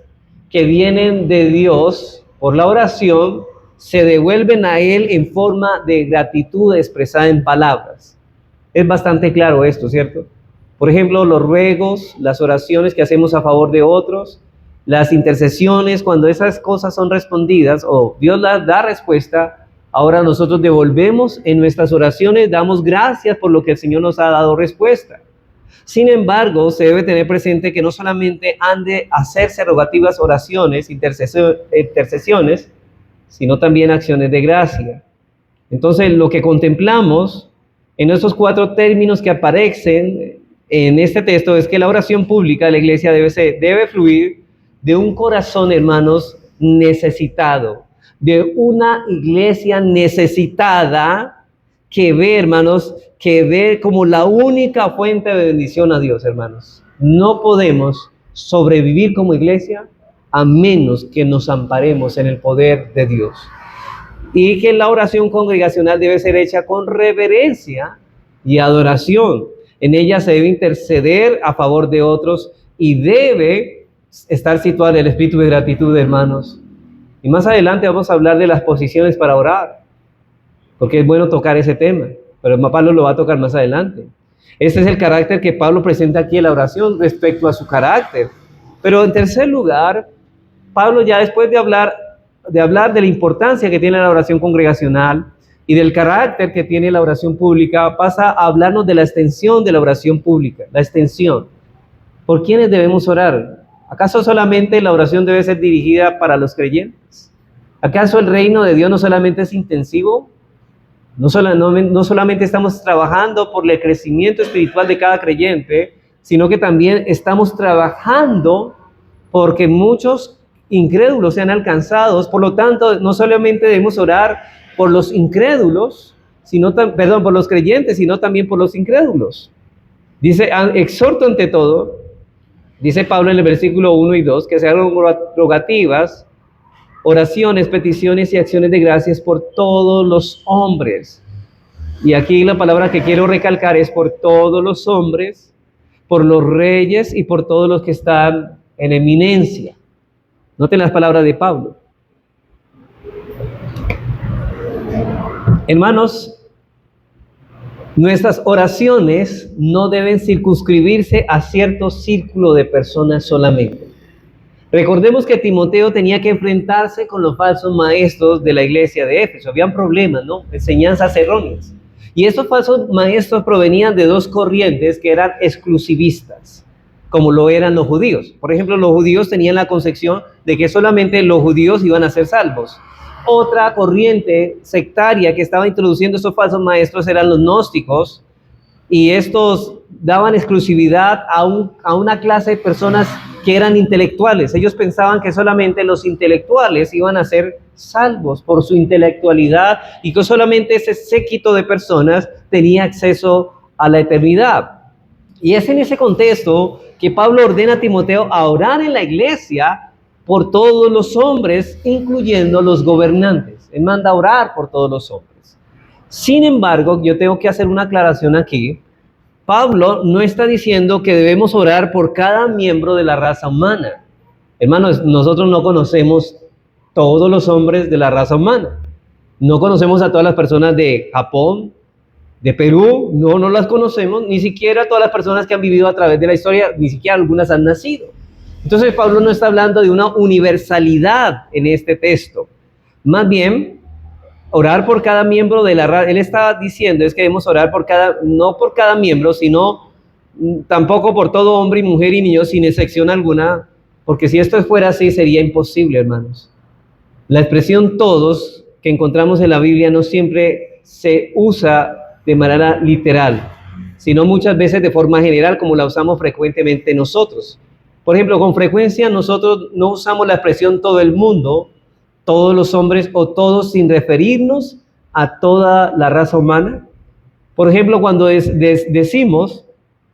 que vienen de Dios por la oración se devuelven a Él en forma de gratitud expresada en palabras. Es bastante claro esto, ¿cierto? Por ejemplo, los ruegos, las oraciones que hacemos a favor de otros, las intercesiones, cuando esas cosas son respondidas o Dios las da respuesta, ahora nosotros devolvemos en nuestras oraciones, damos gracias por lo que el Señor nos ha dado respuesta. Sin embargo, se debe tener presente que no solamente han de hacerse rogativas oraciones, intercesiones, sino también acciones de gracia. Entonces, lo que contemplamos en estos 4 términos que aparecen en este texto es que la oración pública de la iglesia debe fluir de un corazón, hermanos, necesitado, de una iglesia necesitada que ve, hermanos, que ve como la única fuente de bendición a Dios, hermanos. no podemos sobrevivir como iglesia a menos que nos amparemos en el poder de Dios. Y que la oración congregacional debe ser hecha con reverencia y adoración. En ella se debe interceder a favor de otros y debe estar situado en el espíritu de gratitud, hermanos. Y más adelante vamos a hablar de las posiciones para orar, porque es bueno tocar ese tema, pero Pablo lo va a tocar más adelante. Este es el carácter que Pablo presenta aquí en la oración respecto a su carácter. Pero en tercer lugar, Pablo, ya después de hablar de la importancia que tiene la oración congregacional y del carácter que tiene la oración pública, pasa a hablarnos de la extensión de la oración pública, la extensión. ¿Por quiénes debemos orar? ¿Acaso solamente la oración debe ser dirigida para los creyentes? ¿Acaso el reino de Dios no solamente es intensivo? No solamente estamos trabajando por el crecimiento espiritual de cada creyente, sino que también estamos trabajando porque muchos incrédulos sean alcanzados. Por lo tanto, no solamente debemos orar por los incrédulos, por los creyentes, sino también por los incrédulos. Dice, exhorto ante todo, dice Pablo en el versículo 1 y 2, que se hagan rogativas, oraciones, peticiones y acciones de gracias por todos los hombres. Y aquí la palabra que quiero recalcar es por todos los hombres, por los reyes y por todos los que están en eminencia. Noten las palabras de Pablo. Hermanos, nuestras oraciones no deben circunscribirse a cierto círculo de personas solamente. Recordemos que Timoteo tenía que enfrentarse con los falsos maestros de la iglesia de Éfeso. Habían problemas, ¿no? Enseñanzas erróneas. Y estos falsos maestros provenían de dos corrientes que eran exclusivistas, como lo eran los judíos. Por ejemplo, los judíos tenían la concepción de que solamente los judíos iban a ser salvos. Otra corriente sectaria que estaba introduciendo estos falsos maestros eran los gnósticos, y estos daban exclusividad a una clase de personas que eran intelectuales. Ellos pensaban que solamente los intelectuales iban a ser salvos por su intelectualidad y que solamente ese séquito de personas tenía acceso a la eternidad. Y es en ese contexto que Pablo ordena a Timoteo a orar en la iglesia por todos los hombres, incluyendo los gobernantes. Él manda a orar por todos los hombres. Sin embargo, yo tengo que hacer una aclaración aquí. Pablo no está diciendo que debemos orar por cada miembro de la raza humana. Hermanos, nosotros no conocemos todos los hombres de la raza humana. No conocemos a todas las personas de Japón, de Perú, no las conocemos, ni siquiera todas las personas que han vivido a través de la historia, ni siquiera algunas han nacido. Entonces Pablo no está hablando de una universalidad en este texto. Más bien, orar por cada miembro de la raza. Él está diciendo es que debemos orar no por cada miembro, sino tampoco por todo hombre y mujer y niño sin excepción alguna, porque si esto fuera así sería imposible, hermanos. La expresión todos que encontramos en la Biblia no siempre se usa de manera literal, sino muchas veces de forma general, como la usamos frecuentemente nosotros. Por ejemplo, con frecuencia nosotros no usamos la expresión todo el mundo, todos los hombres o todos sin referirnos a toda la raza humana. Por ejemplo, cuando decimos,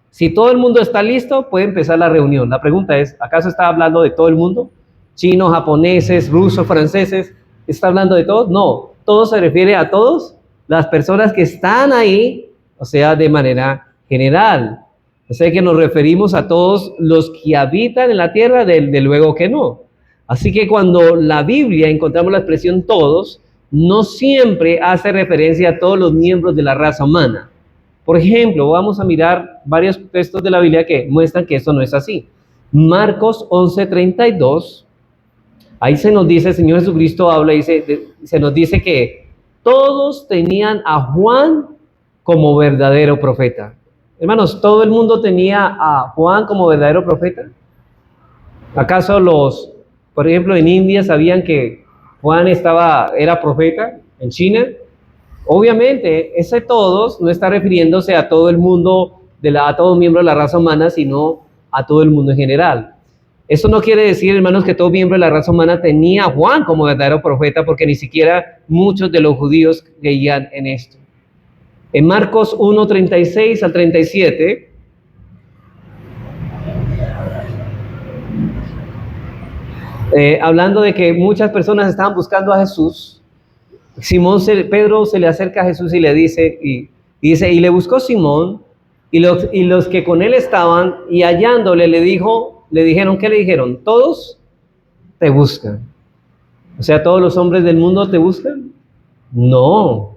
si todo el mundo está listo, puede empezar la reunión. La pregunta es, ¿acaso está hablando de todo el mundo? Chinos, japoneses, rusos, franceses, ¿está hablando de todos? No, todo se refiere a todos las personas que están ahí, o sea, de manera general. O sea que nos referimos a todos los que habitan en la tierra, de luego que no. Así que cuando la Biblia encontramos la expresión todos, no siempre hace referencia a todos los miembros de la raza humana. Por ejemplo, vamos a mirar varios textos de la Biblia que muestran que eso no es así. Marcos 11:32, ahí se nos dice, el Señor Jesucristo habla y se nos dice que todos tenían a Juan como verdadero profeta. Hermanos, ¿todo el mundo tenía a Juan como verdadero profeta? ¿Acaso por ejemplo, en India sabían que Juan era profeta? ¿En China? Obviamente, ese todos no está refiriéndose a todo el mundo, a todo miembro de la raza humana, sino a todo el mundo en general. Eso no quiere decir, hermanos, que todo miembro de la raza humana tenía a Juan como verdadero profeta, porque ni siquiera muchos de los judíos creían en esto. En Marcos 1:36 al 37, Hablando de que muchas personas estaban buscando a Jesús, Pedro se le acerca a Jesús y le dice, y le buscó Simón, y los que con él estaban, y hallándole le dijeron, ¿qué le dijeron? Todos te buscan. O sea, ¿todos los hombres del mundo te buscan? No.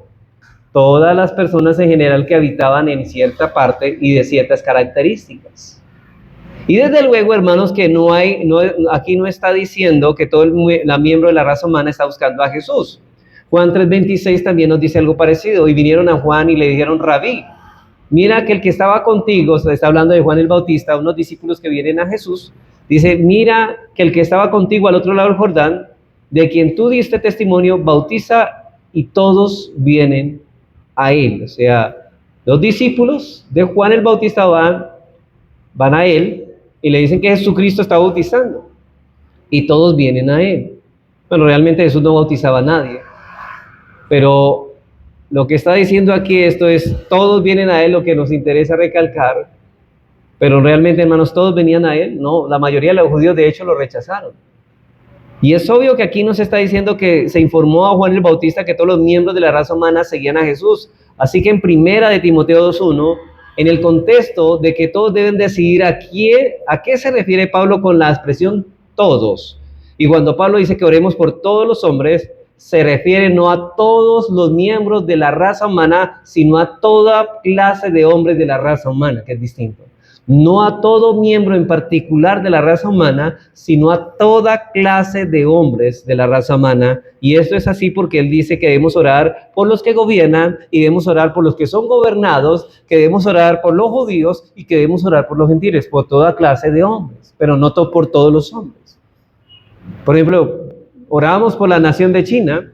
Todas las personas en general que habitaban en cierta parte y de ciertas características. Y desde luego, hermanos, que aquí no está diciendo que todo la miembro de la raza humana está buscando a Jesús. Juan 3:26 también nos dice algo parecido. Y vinieron a Juan y le dijeron, Rabí, mira que el que estaba contigo, está hablando de Juan el Bautista, unos discípulos que vienen a Jesús, dice, mira que el que estaba contigo al otro lado del Jordán, de quien tú diste testimonio, bautiza y todos vienen a él. O sea, los discípulos de Juan el Bautista van a él y le dicen que Jesucristo está bautizando y todos vienen a él. Bueno, realmente Jesús no bautizaba a nadie, pero lo que está diciendo aquí esto es, todos vienen a él, lo que nos interesa recalcar, pero realmente, hermanos, todos venían a él. No, la mayoría de los judíos de hecho lo rechazaron. Y es obvio que aquí nos está diciendo que se informó a Juan el Bautista que todos los miembros de la raza humana seguían a Jesús. Así que en primera de Timoteo 2:1, en el contexto de que todos deben decidir a qué se refiere Pablo con la expresión todos. Y cuando Pablo dice que oremos por todos los hombres, se refiere no a todos los miembros de la raza humana, sino a toda clase de hombres de la raza humana, que es distinto. No a todo miembro en particular de la raza humana, sino a toda clase de hombres de la raza humana. Y esto es así porque él dice que debemos orar por los que gobiernan y debemos orar por los que son gobernados, que debemos orar por los judíos y que debemos orar por los gentiles, por toda clase de hombres, pero no por todos los hombres. Por ejemplo, oramos por la nación de China,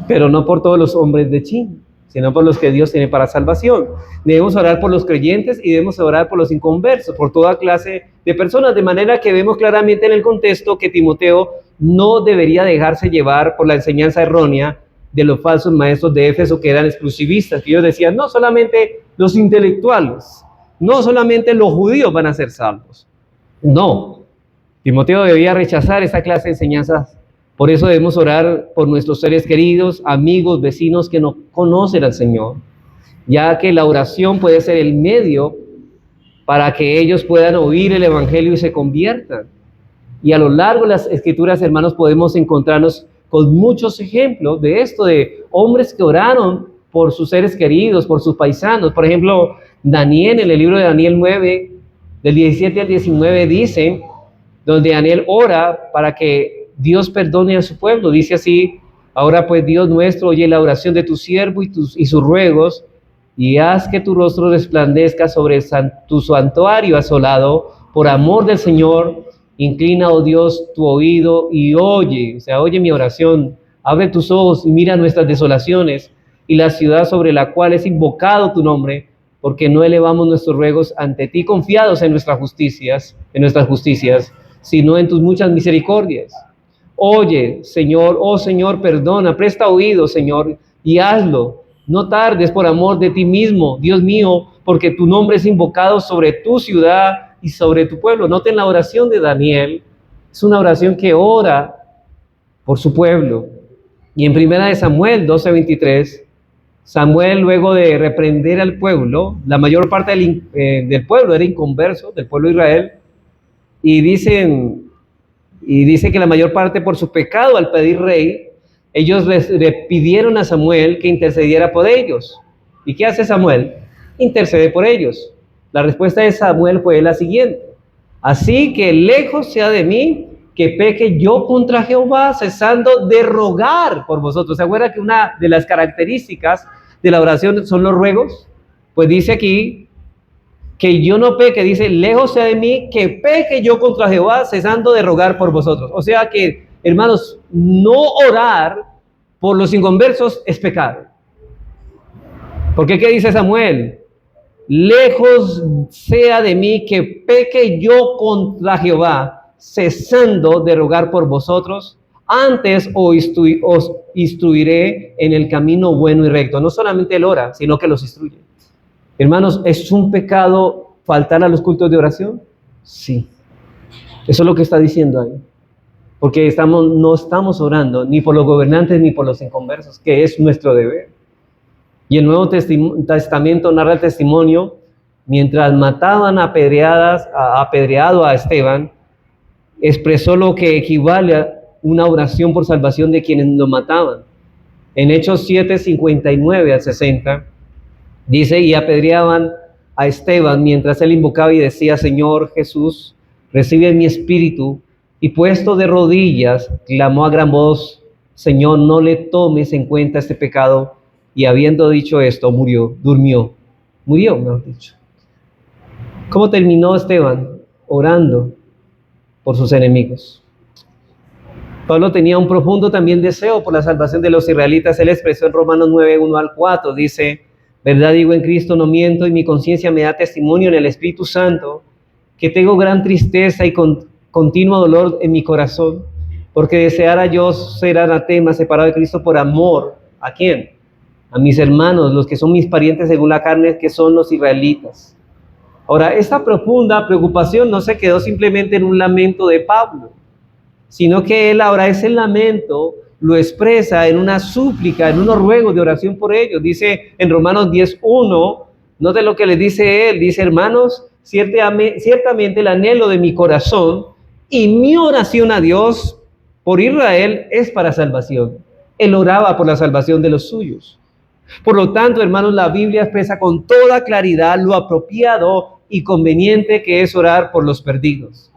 pero no por todos los hombres de China, sino por los que Dios tiene para salvación. Debemos orar por los creyentes y debemos orar por los inconversos, por toda clase de personas, de manera que vemos claramente en el contexto que Timoteo no debería dejarse llevar por la enseñanza errónea de los falsos maestros de Éfeso que eran exclusivistas, que ellos decían, no solamente los intelectuales, no solamente los judíos van a ser salvos. No, Timoteo debía rechazar esa clase de enseñanzas. Por eso debemos orar por nuestros seres queridos, amigos, vecinos que no conocen al Señor, ya que la oración puede ser el medio para que ellos puedan oír el Evangelio y se conviertan. Y a lo largo de las Escrituras, hermanos, podemos encontrarnos con muchos ejemplos de esto, de hombres que oraron por sus seres queridos, por sus paisanos. Por ejemplo, Daniel, en el libro de Daniel 9, del 17 al 19, dice, donde Daniel ora para que Dios perdone a su pueblo. Dice así, ahora pues Dios nuestro, oye la oración de tu siervo y sus ruegos, y haz que tu rostro resplandezca sobre tu santuario asolado, por amor del Señor, inclina, oh Dios, tu oído y oye, o sea, oye mi oración, abre tus ojos y mira nuestras desolaciones y la ciudad sobre la cual es invocado tu nombre, porque no elevamos nuestros ruegos ante ti confiados en nuestras justicias, sino en tus muchas misericordias. Oye, Señor, oh Señor, perdona, presta oído, Señor, y hazlo. No tardes por amor de ti mismo, Dios mío, porque tu nombre es invocado sobre tu ciudad y sobre tu pueblo. Noten la oración de Daniel, es una oración que ora por su pueblo. Y en 1 Samuel 12:23, Samuel, luego de reprender al pueblo, la mayor parte del pueblo era inconverso, del pueblo de Israel, y dice que la mayor parte por su pecado al pedir rey, ellos le pidieron a Samuel que intercediera por ellos. ¿Y qué hace Samuel? Intercede por ellos. La respuesta de Samuel fue la siguiente: así que lejos sea de mí que peque yo contra Jehová, cesando de rogar por vosotros. ¿Se acuerdan que una de las características de la oración son los ruegos? Pues dice aquí que yo no peque, dice, lejos sea de mí que peque yo contra Jehová, cesando de rogar por vosotros. O sea que, hermanos, no orar por los inconversos es pecado. Porque ¿qué dice Samuel? Lejos sea de mí que peque yo contra Jehová, cesando de rogar por vosotros. Antes os instruiré en el camino bueno y recto. No solamente él ora, sino que los instruye. Hermanos, ¿es un pecado faltar a los cultos de oración? Sí. Eso es lo que está diciendo ahí. porque no estamos orando ni por los gobernantes ni por los inconversos, que es nuestro deber. Y el Nuevo Testamento narra el testimonio, mientras mataban apedreado a Esteban, expresó lo que equivale a una oración por salvación de quienes lo mataban. En Hechos 7, 59 al 60, dice, y apedreaban a Esteban mientras él invocaba y decía, Señor Jesús, recibe mi espíritu. Y puesto de rodillas, clamó a gran voz, Señor, no le tomes en cuenta este pecado. Y habiendo dicho esto, murió, mejor dicho. ¿Cómo terminó Esteban? Orando por sus enemigos. Pablo tenía un profundo también deseo por la salvación de los israelitas. Él expresó en Romanos 9, 1 al 4, dice, verdad digo en Cristo, no miento, y mi conciencia me da testimonio en el Espíritu Santo, que tengo gran tristeza y continuo dolor en mi corazón, porque deseara yo ser anatema, separado de Cristo por amor, ¿a quién? A mis hermanos, los que son mis parientes según la carne, que son los israelitas. Ahora, esta profunda preocupación no se quedó simplemente en un lamento de Pablo, sino que él ahora ese lamento lo expresa en una súplica, en unos ruegos de oración por ellos. Dice en Romanos 10:1, note lo que le dice él, dice, hermanos, ciertamente el anhelo de mi corazón y mi oración a Dios por Israel es para salvación. Él oraba por la salvación de los suyos. Por lo tanto, hermanos, la Biblia expresa con toda claridad lo apropiado y conveniente que es orar por los perdidos.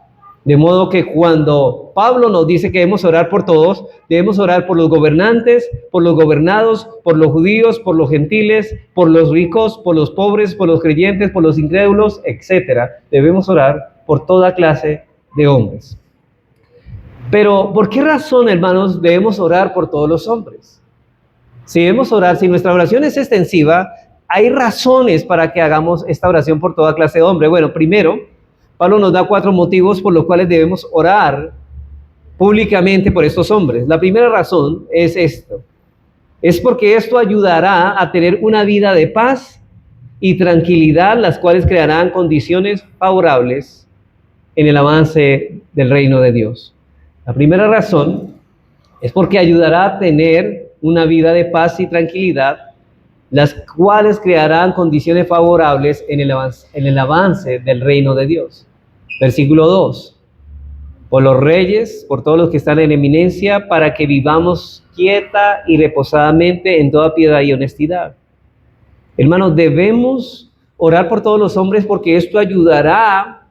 De modo que cuando Pablo nos dice que debemos orar por todos, debemos orar por los gobernantes, por los gobernados, por los judíos, por los gentiles, por los ricos, por los pobres, por los creyentes, por los incrédulos, etc. Debemos orar por toda clase de hombres. Pero, ¿por qué razón, hermanos, debemos orar por todos los hombres? Si debemos orar, si nuestra oración es extensiva, hay razones para que hagamos esta oración por toda clase de hombre. Bueno, primero, Pablo nos da 4 motivos por los cuales debemos orar públicamente por estos hombres. La primera razón es esto. Es porque esto ayudará a tener una vida de paz y tranquilidad, las cuales crearán condiciones favorables en el avance del reino de Dios. La primera razón es porque ayudará a tener una vida de paz y tranquilidad, las cuales crearán condiciones favorables en el avance del reino de Dios. Versículo 2. Por los reyes, por todos los que están en eminencia, para que vivamos quieta y reposadamente en toda piedad y honestidad. Hermanos, debemos orar por todos los hombres porque esto ayudará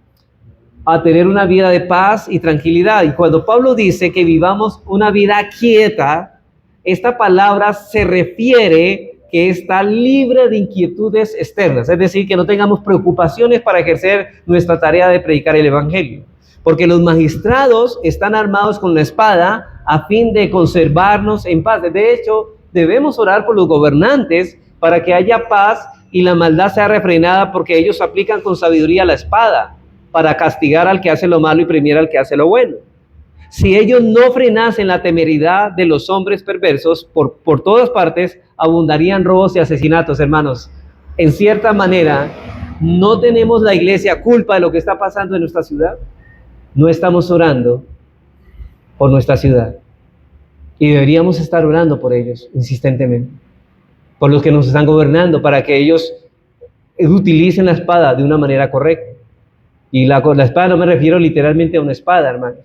a tener una vida de paz y tranquilidad. Y cuando Pablo dice que vivamos una vida quieta, esta palabra se refiere que está libre de inquietudes externas, es decir, que no tengamos preocupaciones para ejercer nuestra tarea de predicar el evangelio, porque los magistrados están armados con la espada a fin de conservarnos en paz. De hecho, debemos orar por los gobernantes para que haya paz y la maldad sea refrenada, porque ellos aplican con sabiduría la espada para castigar al que hace lo malo y premiar al que hace lo bueno. Si ellos no frenasen la temeridad de los hombres perversos, por todas partes abundarían robos y asesinatos, hermanos. En cierta manera, ¿no tenemos la iglesia culpa de lo que está pasando en nuestra ciudad? No estamos orando por nuestra ciudad. Y deberíamos estar orando por ellos insistentemente, por los que nos están gobernando, para que ellos utilicen la espada de una manera correcta. Y la espada no me refiero literalmente a una espada, hermanos.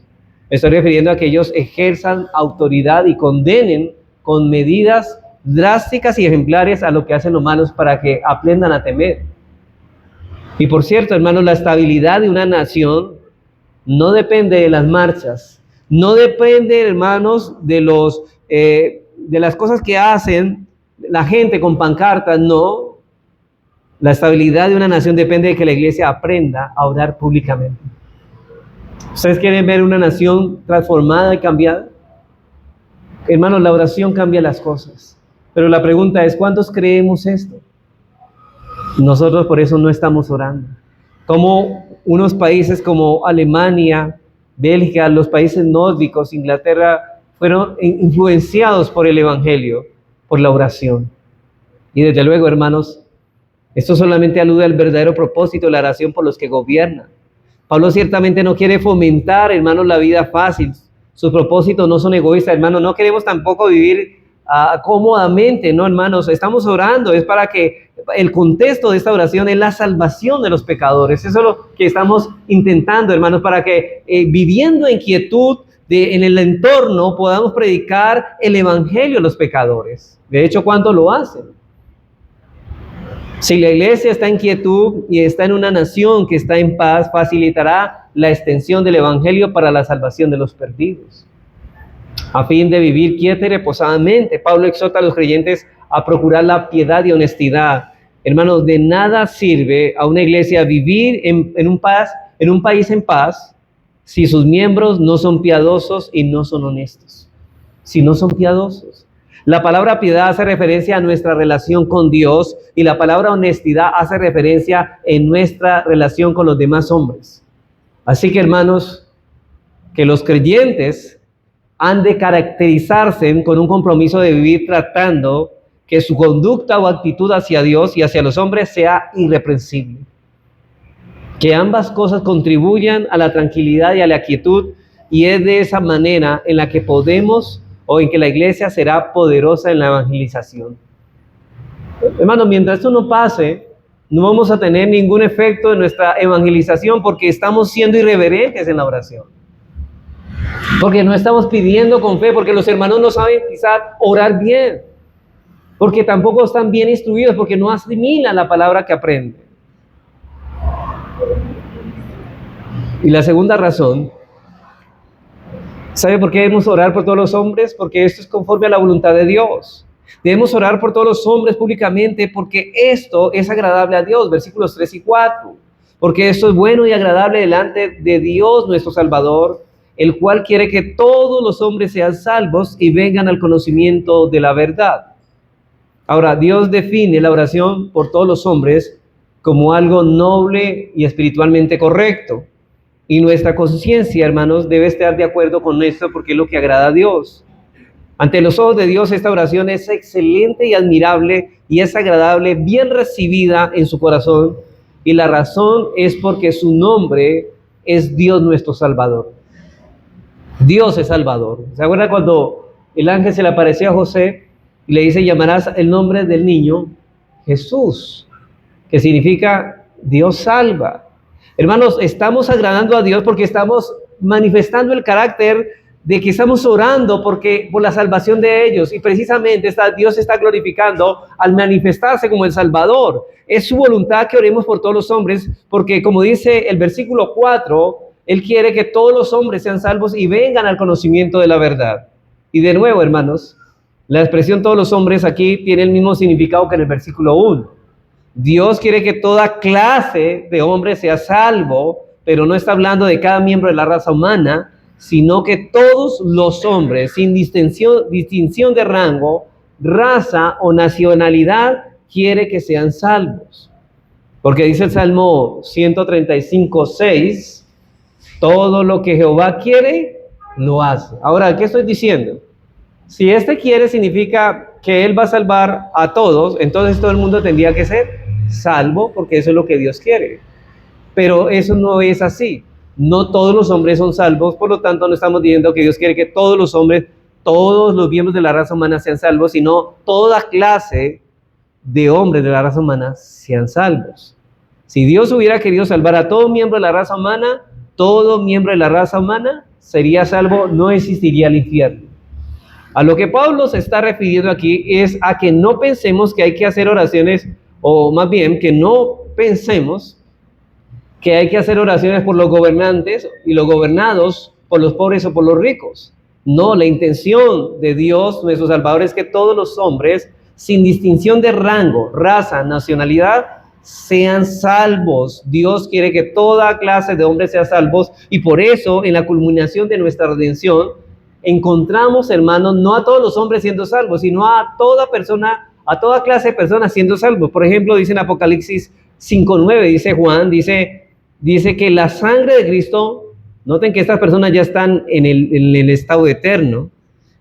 Me estoy refiriendo a que ellos ejerzan autoridad y condenen con medidas drásticas y ejemplares a lo que hacen los malos, para que aprendan a temer. Y por cierto, hermanos, la estabilidad de una nación no depende de las marchas, no depende, hermanos, de las cosas que hacen la gente con pancartas, no. La estabilidad de una nación depende de que la iglesia aprenda a orar públicamente. ¿Ustedes quieren ver una nación transformada y cambiada? Hermanos, la oración cambia las cosas. Pero la pregunta es, ¿cuántos creemos esto? Nosotros por eso no estamos orando. Como unos países como Alemania, Bélgica, los países nórdicos, Inglaterra, fueron influenciados por el evangelio, por la oración. Y desde luego, hermanos, esto solamente alude al verdadero propósito de la oración por los que gobiernan. Pablo ciertamente no quiere fomentar, hermanos, la vida fácil, sus propósitos no son egoístas, hermanos. No queremos tampoco vivir cómodamente, no, hermanos. Estamos orando, es para que el contexto de esta oración es la salvación de los pecadores. Eso es lo que estamos intentando, hermanos, para que viviendo en quietud en el entorno podamos predicar el evangelio a los pecadores. De hecho, ¿cuántos lo hacen? Si la iglesia está en quietud y está en una nación que está en paz, facilitará la extensión del evangelio para la salvación de los perdidos. A fin de vivir quieta y reposadamente, Pablo exhorta a los creyentes a procurar la piedad y honestidad. Hermanos, de nada sirve a una iglesia vivir en un país en paz si sus miembros no son piadosos y no son honestos. Si no son piadosos. La palabra piedad hace referencia a nuestra relación con Dios y la palabra honestidad hace referencia en nuestra relación con los demás hombres. Así que, hermanos, que los creyentes han de caracterizarse con un compromiso de vivir tratando que su conducta o actitud hacia Dios y hacia los hombres sea irreprensible. Que ambas cosas contribuyan a la tranquilidad y a la quietud, y es de esa manera en la que podemos o en que la iglesia será poderosa en la evangelización. Hermanos, mientras esto no pase, no vamos a tener ningún efecto en nuestra evangelización porque estamos siendo irreverentes en la oración. Porque no estamos pidiendo con fe, porque los hermanos no saben quizás orar bien, porque tampoco están bien instruidos, porque no asimilan la palabra que aprenden. Y la segunda razón, ¿sabe por qué debemos orar por todos los hombres? Porque esto es conforme a la voluntad de Dios. Debemos orar por todos los hombres públicamente porque esto es agradable a Dios, versículos 3 y 4. Porque esto es bueno y agradable delante de Dios nuestro Salvador, el cual quiere que todos los hombres sean salvos y vengan al conocimiento de la verdad. Ahora, Dios define la oración por todos los hombres como algo noble y espiritualmente correcto. Y nuestra conciencia, hermanos, debe estar de acuerdo con esto porque es lo que agrada a Dios. Ante los ojos de Dios, esta oración es excelente y admirable y es agradable, bien recibida en su corazón. Y la razón es porque su nombre es Dios nuestro Salvador. Dios es Salvador. ¿Se acuerdan cuando el ángel se le apareció a José y le dice, llamarás el nombre del niño Jesús, que significa Dios salva? Hermanos, estamos agradando a Dios porque estamos manifestando el carácter de que estamos orando por la salvación de ellos. Y precisamente Dios está glorificando al manifestarse como el Salvador. Es su voluntad que oremos por todos los hombres, porque como dice el versículo 4, Él quiere que todos los hombres sean salvos y vengan al conocimiento de la verdad. Y de nuevo, hermanos, la expresión todos los hombres aquí tiene el mismo significado que en el versículo 1. Dios quiere que toda clase de hombres sea salvo, pero no está hablando de cada miembro de la raza humana, sino que todos los hombres, sin distinción de rango, raza o nacionalidad, quiere que sean salvos. Porque dice el Salmo 135:6, todo lo que Jehová quiere, lo hace. Ahora, ¿qué estoy diciendo? Si quiere significa que Él va a salvar a todos, entonces todo el mundo tendría que ser salvo, porque eso es lo que Dios quiere. Pero eso no es así. No todos los hombres son salvos, por lo tanto no estamos diciendo que Dios quiere que todos los hombres, todos los miembros de la raza humana sean salvos, sino toda clase de hombres de la raza humana sean salvos. Si Dios hubiera querido salvar a todo miembro de la raza humana, todo miembro de la raza humana sería salvo, no existiría el infierno. A lo que Pablo se está refiriendo aquí es a que no pensemos que hay que hacer oraciones, o más bien que no pensemos que hay que hacer oraciones por los gobernantes y los gobernados por los pobres o por los ricos. No, la intención de Dios, nuestro Salvador, es que todos los hombres, sin distinción de rango, raza, nacionalidad, sean salvos. Dios quiere que toda clase de hombres sean salvos, y por eso en la culminación de nuestra redención encontramos, hermanos, no a todos los hombres siendo salvos, sino a toda persona, a toda clase de personas siendo salvos. Por ejemplo, dice en Apocalipsis 5:9, dice Juan, dice que la sangre de Cristo, noten que estas personas ya están en el estado eterno,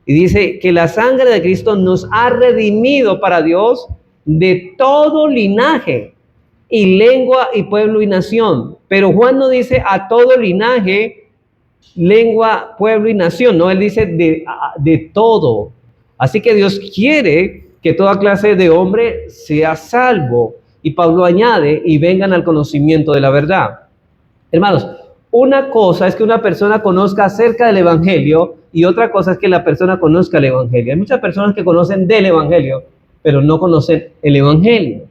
y dice que la sangre de Cristo nos ha redimido para Dios de todo linaje y lengua y pueblo y nación. Pero Juan no dice a todo linaje lengua, pueblo y nación, no, él dice de todo. Así que Dios quiere que toda clase de hombre sea salvo. Y Pablo añade, y vengan al conocimiento de la verdad. Hermanos, una cosa es que una persona conozca acerca del Evangelio y otra cosa es que la persona conozca el Evangelio. Hay muchas personas que conocen del Evangelio, pero no conocen el Evangelio.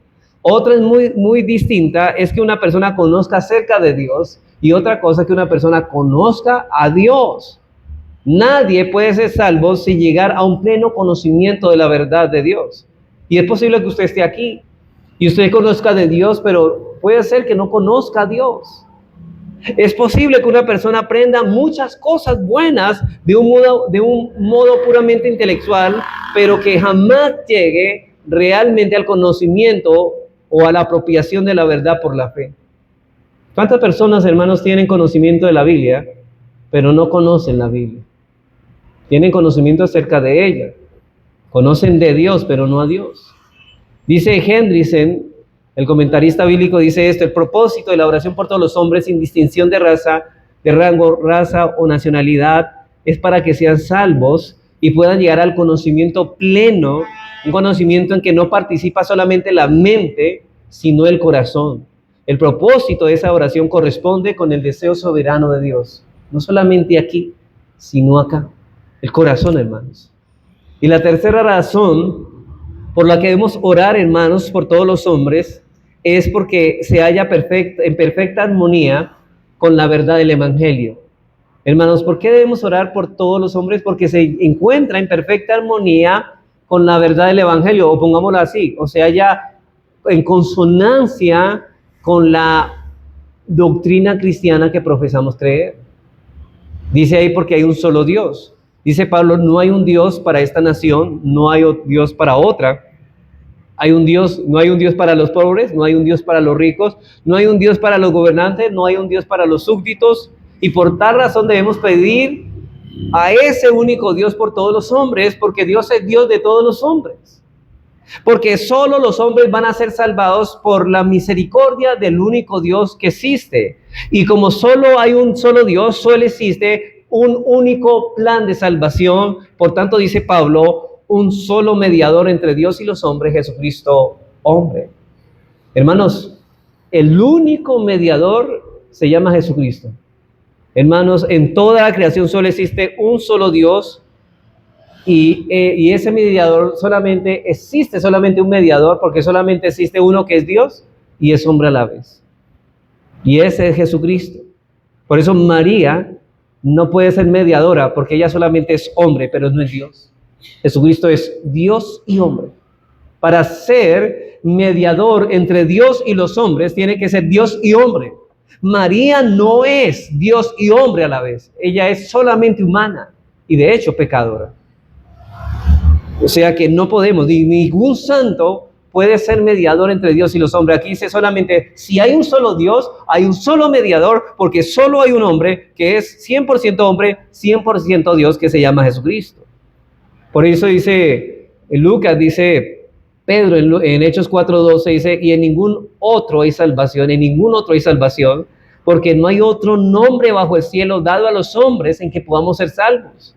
Otra es muy distinta, es que una persona conozca acerca de Dios y otra cosa es que una persona conozca a Dios. Nadie puede ser salvo sin llegar a un pleno conocimiento de la verdad de Dios. Y es posible que usted esté aquí y usted conozca de Dios, pero puede ser que no conozca a Dios. Es posible que una persona aprenda muchas cosas buenas de un modo puramente intelectual, pero que jamás llegue realmente al conocimiento o a la apropiación de la verdad por la fe. ¿Cuántas personas, hermanos, tienen conocimiento de la Biblia, pero no conocen la Biblia? Tienen conocimiento acerca de ella. Conocen de Dios, pero no a Dios. Dice Hendrickson, el comentarista bíblico, dice esto: el propósito de la oración por todos los hombres, sin distinción de raza, de rango, raza o nacionalidad, es para que sean salvos y puedan llegar al conocimiento pleno, un conocimiento en que no participa solamente la mente, sino el corazón. El propósito de esa oración corresponde con el deseo soberano de Dios, no solamente aquí, sino acá, el corazón, hermanos. Y la tercera razón por la que debemos orar, hermanos, por todos los hombres, es porque se halla en perfecta armonía con la verdad del Evangelio. Hermanos, ¿por qué debemos orar por todos los hombres? Porque se encuentra en perfecta armonía con la verdad del Evangelio, o pongámoslo así, o sea, ya en consonancia con la doctrina cristiana que profesamos creer. Dice ahí, porque hay un solo Dios. Dice Pablo, no hay un Dios para esta nación, no hay Dios para otra. Hay un Dios, no hay un Dios para los pobres, no hay un Dios para los ricos, no hay un Dios para los gobernantes, no hay un Dios para los súbditos. Y por tal razón debemos pedir a ese único Dios por todos los hombres, porque Dios es Dios de todos los hombres. Porque solo los hombres van a ser salvados por la misericordia del único Dios que existe. Y como solo hay un solo Dios, solo existe un único plan de salvación. Por tanto, dice Pablo, un solo mediador entre Dios y los hombres, Jesucristo, hombre. Hermanos, el único mediador se llama Jesucristo. Hermanos, en toda la creación solo existe un solo Dios. Y ese mediador existe solamente un mediador, porque solamente existe uno que es Dios y es hombre a la vez. Y ese es Jesucristo. Por eso María no puede ser mediadora, porque ella solamente es hombre, pero no es Dios. Jesucristo es Dios y hombre. Para ser mediador entre Dios y los hombres, tiene que ser Dios y hombre. María no es Dios y hombre a la vez. Ella es solamente humana y de hecho pecadora. O sea que no podemos, ningún santo puede ser mediador entre Dios y los hombres. Aquí dice solamente, si hay un solo Dios, hay un solo mediador, porque solo hay un hombre que es 100% hombre, 100% Dios, que se llama Jesucristo. Por eso dice, en Lucas dice Pedro en Hechos 4:12, dice, y en ningún otro hay salvación, porque no hay otro nombre bajo el cielo dado a los hombres en que podamos ser salvos.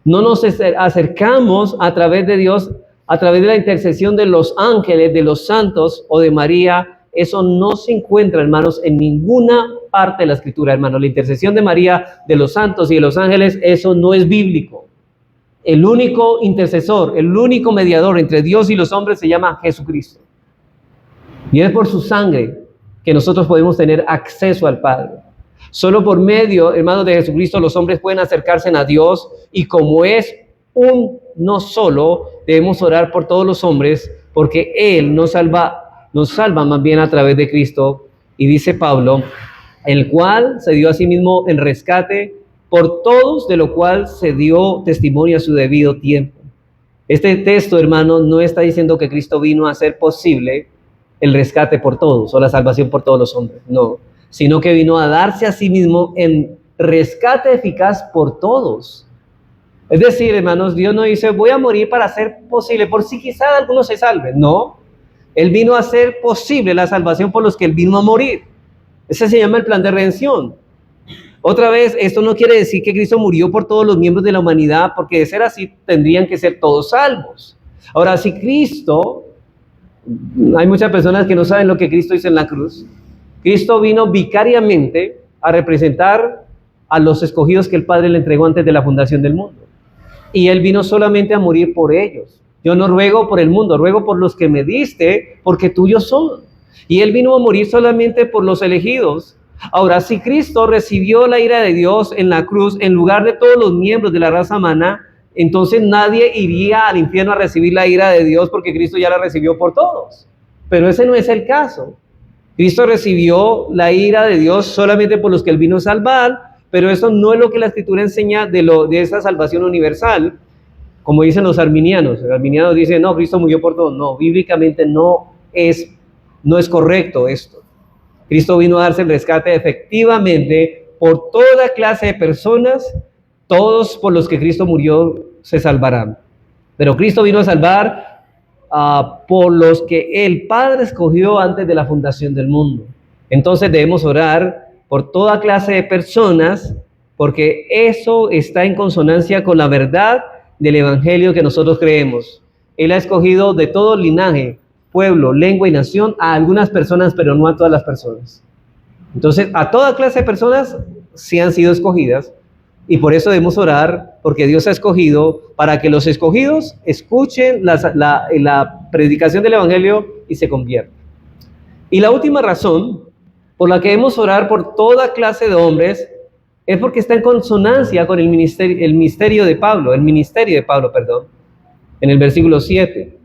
No nos acercamos a través de Dios, a través de la intercesión de los ángeles, de los santos o de María. Eso no se encuentra, hermanos, en ninguna parte de la Escritura, hermanos. La intercesión de María, de los santos y de los ángeles, eso no es bíblico. El único intercesor, el único mediador entre Dios y los hombres se llama Jesucristo. Y es por su sangre que nosotros podemos tener acceso al Padre. Solo por medio, hermanos, de Jesucristo, los hombres pueden acercarse a Dios, y como es no solo, debemos orar por todos los hombres, porque Él nos salva más bien a través de Cristo. Y dice Pablo, el cual se dio a sí mismo en rescate por todos, de lo cual se dio testimonio a su debido tiempo. Este texto, hermanos, no está diciendo que Cristo vino a hacer posible el rescate por todos o la salvación por todos los hombres, no, sino que vino a darse a sí mismo en rescate eficaz por todos. Es decir, hermanos, Dios no dice, voy a morir para hacer posible, por si quizá algunos se salven. No, Él vino a hacer posible la salvación por los que Él vino a morir. Ese se llama el plan de redención. Otra vez, esto no quiere decir que Cristo murió por todos los miembros de la humanidad, porque de ser así tendrían que ser todos salvos. Ahora, si Cristo, hay muchas personas que no saben lo que Cristo hizo en la cruz. Cristo vino vicariamente a representar a los escogidos que el Padre le entregó antes de la fundación del mundo. Y Él vino solamente a morir por ellos. Yo no ruego por el mundo, ruego por los que me diste, porque tuyos son. Y Él vino a morir solamente por los elegidos. Ahora, si Cristo recibió la ira de Dios en la cruz en lugar de todos los miembros de la raza humana, entonces nadie iría al infierno a recibir la ira de Dios porque Cristo ya la recibió por todos. Pero ese no es el caso. Cristo recibió la ira de Dios solamente por los que Él vino a salvar, pero eso no es lo que la Escritura enseña de esa salvación universal, como dicen los arminianos. Los arminianos dicen, no, Cristo murió por todos. No, bíblicamente no es correcto esto. Cristo vino a darse el rescate efectivamente por toda clase de personas. Todos por los que Cristo murió se salvarán. Pero Cristo vino a salvar por los que el Padre escogió antes de la fundación del mundo. Entonces debemos orar por toda clase de personas, porque eso está en consonancia con la verdad del Evangelio que nosotros creemos. Él ha escogido de todo linaje, pueblo, lengua y nación a algunas personas, pero no a todas las personas. Entonces, a toda clase de personas sí han sido escogidas, y por eso debemos orar, porque Dios ha escogido para que los escogidos escuchen la predicación del Evangelio y se conviertan. Y la última razón por la que debemos orar por toda clase de hombres es porque está en consonancia con el ministerio de Pablo, en el versículo 7.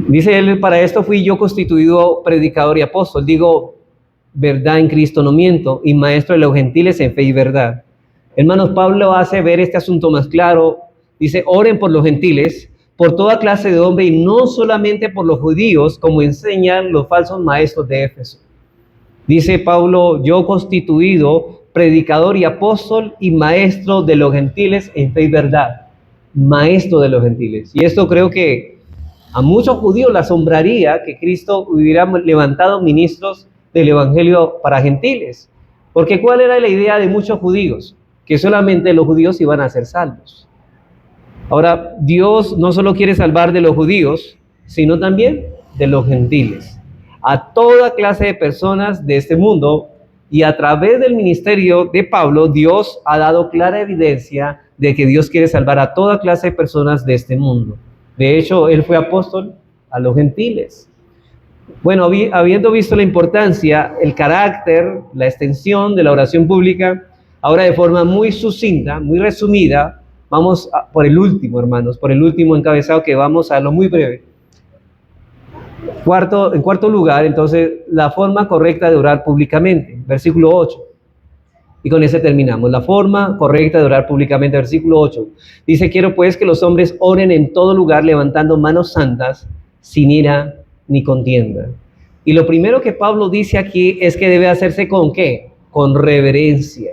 Dice él, para esto fui yo constituido predicador y apóstol, digo verdad en Cristo, no miento, y maestro de los gentiles en fe y verdad. Hermanos, Pablo hace ver este asunto más claro. Dice, oren por los gentiles, por toda clase de hombre, y no solamente por los judíos, como enseñan los falsos maestros de Éfeso. Dice Pablo, yo constituido predicador y apóstol y maestro de los gentiles en fe y verdad. Maestro de los gentiles. Y esto creo que a muchos judíos le asombraría que Cristo hubiera levantado ministros del Evangelio para gentiles. Porque ¿cuál era la idea de muchos judíos? Que solamente los judíos iban a ser salvos. Ahora, Dios no solo quiere salvar de los judíos, sino también de los gentiles. A toda clase de personas de este mundo, y a través del ministerio de Pablo, Dios ha dado clara evidencia de que Dios quiere salvar a toda clase de personas de este mundo. De hecho, él fue apóstol a los gentiles. Bueno, habiendo visto la importancia, el carácter, la extensión de la oración pública, ahora de forma muy sucinta, muy resumida, vamos por el último, hermanos, por el último encabezado que vamos a lo muy breve. En cuarto lugar, entonces, la forma correcta de orar públicamente, versículo 8. Y con ese terminamos. La forma correcta de orar públicamente, versículo 8. Dice, quiero pues que los hombres oren en todo lugar levantando manos santas, sin ira ni contienda. Y lo primero que Pablo dice aquí es que debe hacerse ¿con qué? Con reverencia.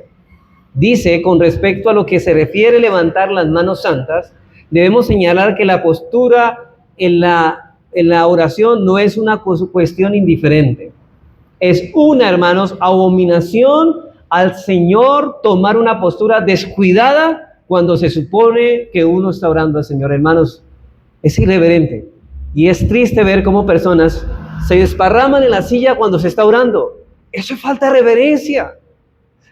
Dice, con respecto a lo que se refiere levantar las manos santas, debemos señalar que la postura en la oración no es una cuestión indiferente. Es una, hermanos, abominación al Señor tomar una postura descuidada cuando se supone que uno está orando al Señor. Hermanos, es irreverente y es triste ver cómo personas se desparraman en la silla cuando se está orando. Eso es falta de reverencia.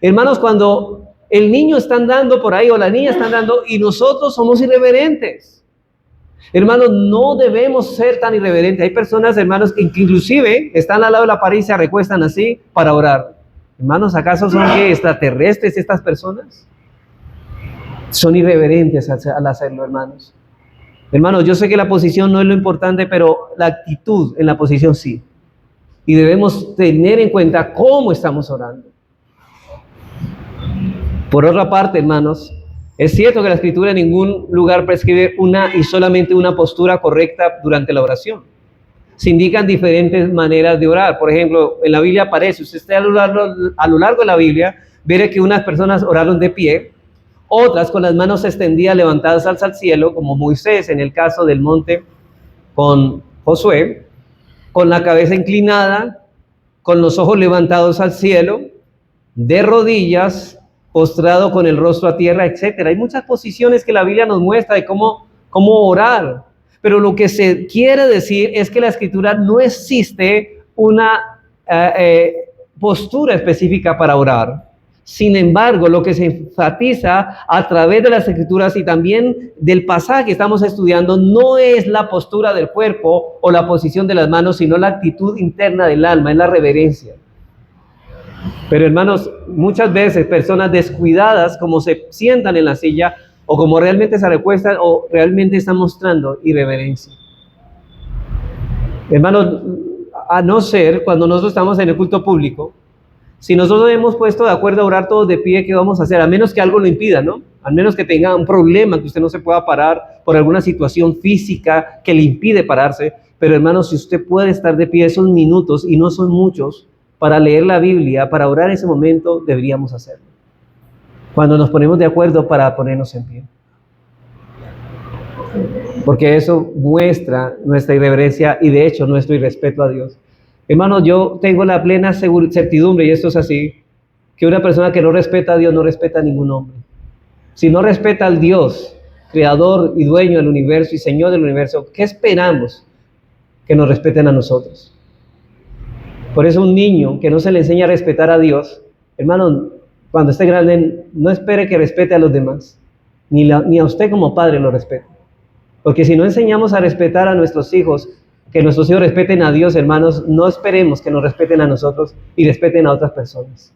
Hermanos, cuando el niño está andando por ahí o la niña está andando y nosotros somos irreverentes. Hermanos, no debemos ser tan irreverentes. Hay personas, hermanos, que inclusive están al lado de la pared y se recuestan así para orar. Hermanos, ¿acaso son extraterrestres estas personas? Son irreverentes al hacerlo, hermanos. Hermanos, yo sé que la posición no es lo importante, pero la actitud en la posición sí. Y debemos tener en cuenta cómo estamos orando. Por otra parte, hermanos, es cierto que la Escritura en ningún lugar prescribe una y solamente una postura correcta durante la oración. Se indican diferentes maneras de orar. Por ejemplo, en la Biblia aparece, usted está a lo largo de la Biblia, verá que unas personas oraron de pie, otras con las manos extendidas levantadas al cielo, como Moisés en el caso del monte con Josué, con la cabeza inclinada, con los ojos levantados al cielo, de rodillas, postrado con el rostro a tierra, etcétera. Hay muchas posiciones que la Biblia nos muestra de cómo orar. Pero lo que se quiere decir es que en la Escritura no existe una postura específica para orar. Sin embargo, lo que se enfatiza a través de las Escrituras y también del pasaje que estamos estudiando no es la postura del cuerpo o la posición de las manos, sino la actitud interna del alma, es la reverencia. Pero hermanos, muchas veces personas descuidadas, como se sientan en la silla o como realmente se recuestan o realmente están mostrando irreverencia. Hermanos, a no ser cuando nosotros estamos en el culto público, si nosotros hemos puesto de acuerdo a orar todos de pie, ¿qué vamos a hacer? A menos que algo lo impida, ¿no? A menos que tenga un problema, que usted no se pueda parar por alguna situación física que le impide pararse. Pero hermanos, si usted puede estar de pie esos minutos, y no son muchos, para leer la Biblia, para orar en ese momento, deberíamos hacerlo. Cuando nos ponemos de acuerdo para ponernos en pie. Porque eso muestra nuestra irreverencia y de hecho nuestro irrespeto a Dios. Hermanos, yo tengo la plena certidumbre, y esto es así, que una persona que no respeta a Dios no respeta a ningún hombre. Si no respeta al Dios, creador y dueño del universo y señor del universo, ¿qué esperamos? Que nos respeten a nosotros. Por eso un niño que no se le enseña a respetar a Dios, hermano, cuando esté grande, no espere que respete a los demás, ni a usted como padre lo respete. Porque si no enseñamos a respetar a nuestros hijos, que nuestros hijos respeten a Dios, hermanos, no esperemos que nos respeten a nosotros y respeten a otras personas.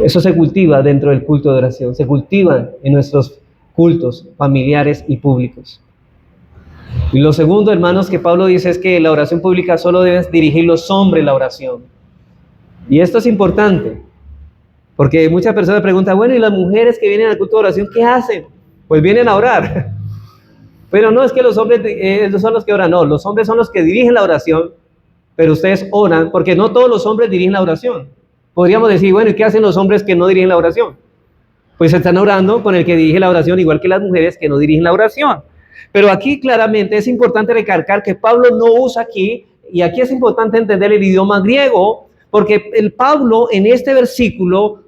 Eso se cultiva dentro del culto de oración, se cultiva en nuestros cultos familiares y públicos. Y lo segundo, hermanos, que Pablo dice es que la oración pública solo deben dirigir los hombres la oración. Y esto es importante, porque muchas personas preguntan, bueno, ¿y las mujeres que vienen al culto de oración qué hacen? Pues vienen a orar. Pero no es que los hombres son los que oran, no, los hombres son los que dirigen la oración, pero ustedes oran, porque no todos los hombres dirigen la oración. Podríamos decir, bueno, ¿y qué hacen los hombres que no dirigen la oración? Pues están orando con el que dirige la oración, igual que las mujeres que no dirigen la oración. Pero aquí claramente es importante recalcar que Pablo no usa aquí, y aquí es importante entender el idioma griego, porque el Pablo en este versículo,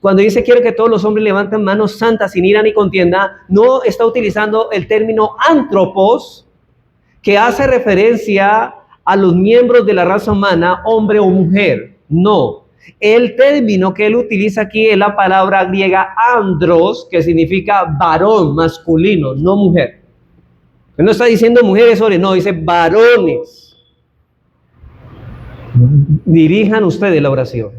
cuando dice quiere que todos los hombres levanten manos santas sin ira ni contienda, no está utilizando el término antropos, que hace referencia a los miembros de la raza humana, hombre o mujer. No, el término que él utiliza aquí es la palabra griega andros, que significa varón, masculino, no mujer. Él no está diciendo mujeres, hombres, no, dice varones. Dirijan ustedes la oración.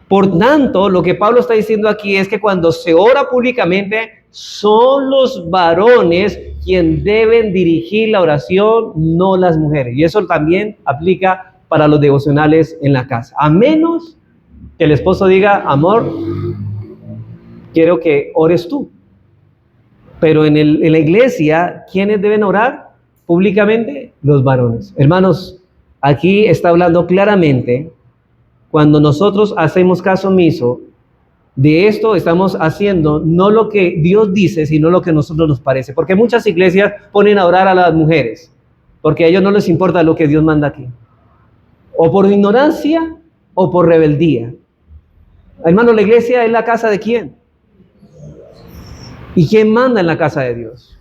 Por tanto, lo que Pablo está diciendo aquí es que cuando se ora públicamente, son los varones quienes deben dirigir la oración, no las mujeres. Y eso también aplica para los devocionales en la casa. A menos que el esposo diga, amor, quiero que ores tú. Pero en la iglesia, ¿quiénes deben orar públicamente? Los varones. Hermanos, aquí está hablando claramente. Cuando nosotros hacemos caso omiso de esto, estamos haciendo no lo que Dios dice, sino lo que a nosotros nos parece. Porque muchas iglesias ponen a orar a las mujeres, porque a ellos no les importa lo que Dios manda aquí. O por ignorancia o por rebeldía. Hermano, la iglesia es la casa de ¿quién? ¿Y quién manda en la casa de Dios?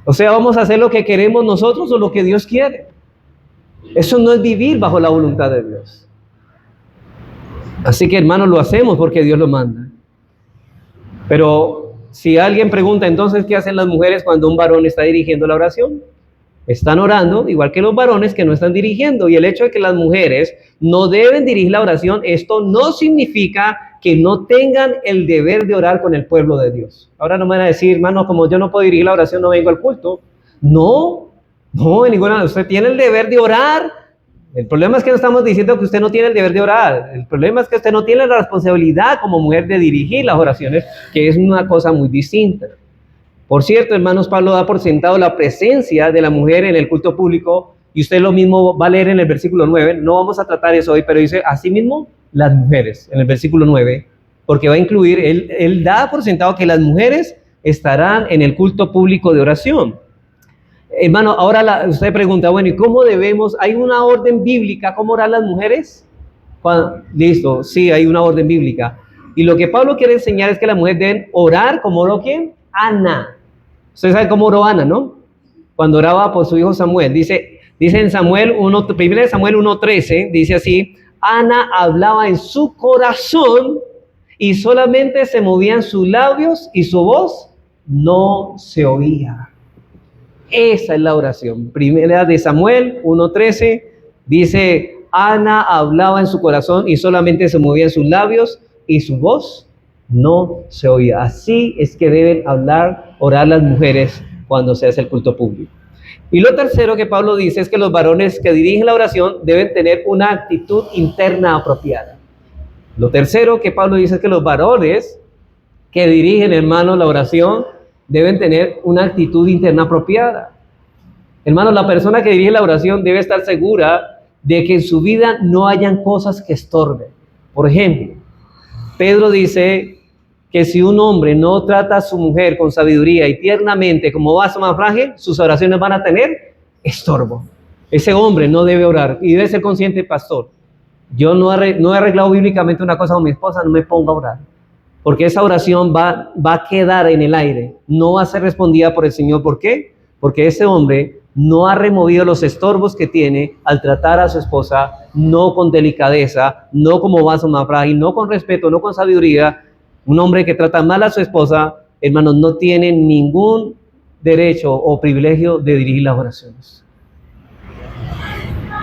O sea, ¿vamos a hacer lo que queremos nosotros o lo que Dios quiere? Eso no es vivir bajo la voluntad de Dios. Así que, hermanos, lo hacemos porque Dios lo manda. Pero si alguien pregunta, entonces, ¿qué hacen las mujeres cuando un varón está dirigiendo la oración? Están orando, igual que los varones que no están dirigiendo. Y el hecho de que las mujeres no deben dirigir la oración, esto no significa que no tengan el deber de orar con el pueblo de Dios. Ahora no me van a decir, hermano, como yo no puedo dirigir la oración, no vengo al culto. No, en ninguna. Usted tiene el deber de orar. El problema es que no estamos diciendo que usted no tiene el deber de orar. El problema es que usted no tiene la responsabilidad como mujer de dirigir las oraciones, que es una cosa muy distinta. Por cierto, hermanos, Pablo da por sentado la presencia de la mujer en el culto público, y usted lo mismo va a leer en el versículo 9. No vamos a tratar eso hoy, pero dice, asimismo, las mujeres, en el versículo 9, porque va a incluir, él da por sentado que las mujeres estarán en el culto público de oración. Hermano, ahora usted pregunta, bueno, ¿y cómo debemos? ¿Hay una orden bíblica cómo orar las mujeres? Listo, sí, hay una orden bíblica. Y lo que Pablo quiere enseñar es que las mujeres deben orar como oró ¿quién? Ana. Ustedes saben cómo oró Ana, ¿no? Cuando oraba por su hijo Samuel. Dice en Samuel 1, 1 Samuel 1:13, dice así: Ana hablaba en su corazón y solamente se movían sus labios y su voz no se oía. Esa es la oración. Primera de Samuel 1:13 dice: Ana hablaba en su corazón y solamente se movían sus labios y su voz no se oía. Así es que deben orar las mujeres cuando se hace el culto público. Y lo tercero que Pablo dice es que los varones que dirigen la oración deben tener una actitud interna apropiada. Lo tercero que Pablo dice es que los varones que dirigen, hermanos, la oración deben tener una actitud interna apropiada. Hermanos, la persona que dirige la oración debe estar segura de que en su vida no hayan cosas que estorben. Por ejemplo, Pedro dice que si un hombre no trata a su mujer con sabiduría y tiernamente como vaso más frágil, sus oraciones van a tener estorbo. Ese hombre no debe orar y debe ser consciente, pastor. Yo no he arreglado bíblicamente una cosa con mi esposa, no me pongo a orar. Porque esa oración va a quedar en el aire, no va a ser respondida por el Señor. ¿Por qué? Porque ese hombre no ha removido los estorbos que tiene al tratar a su esposa, no con delicadeza, no como vaso más frágil, no con respeto, no con sabiduría. Un hombre que trata mal a su esposa, hermanos, no tiene ningún derecho o privilegio de dirigir las oraciones.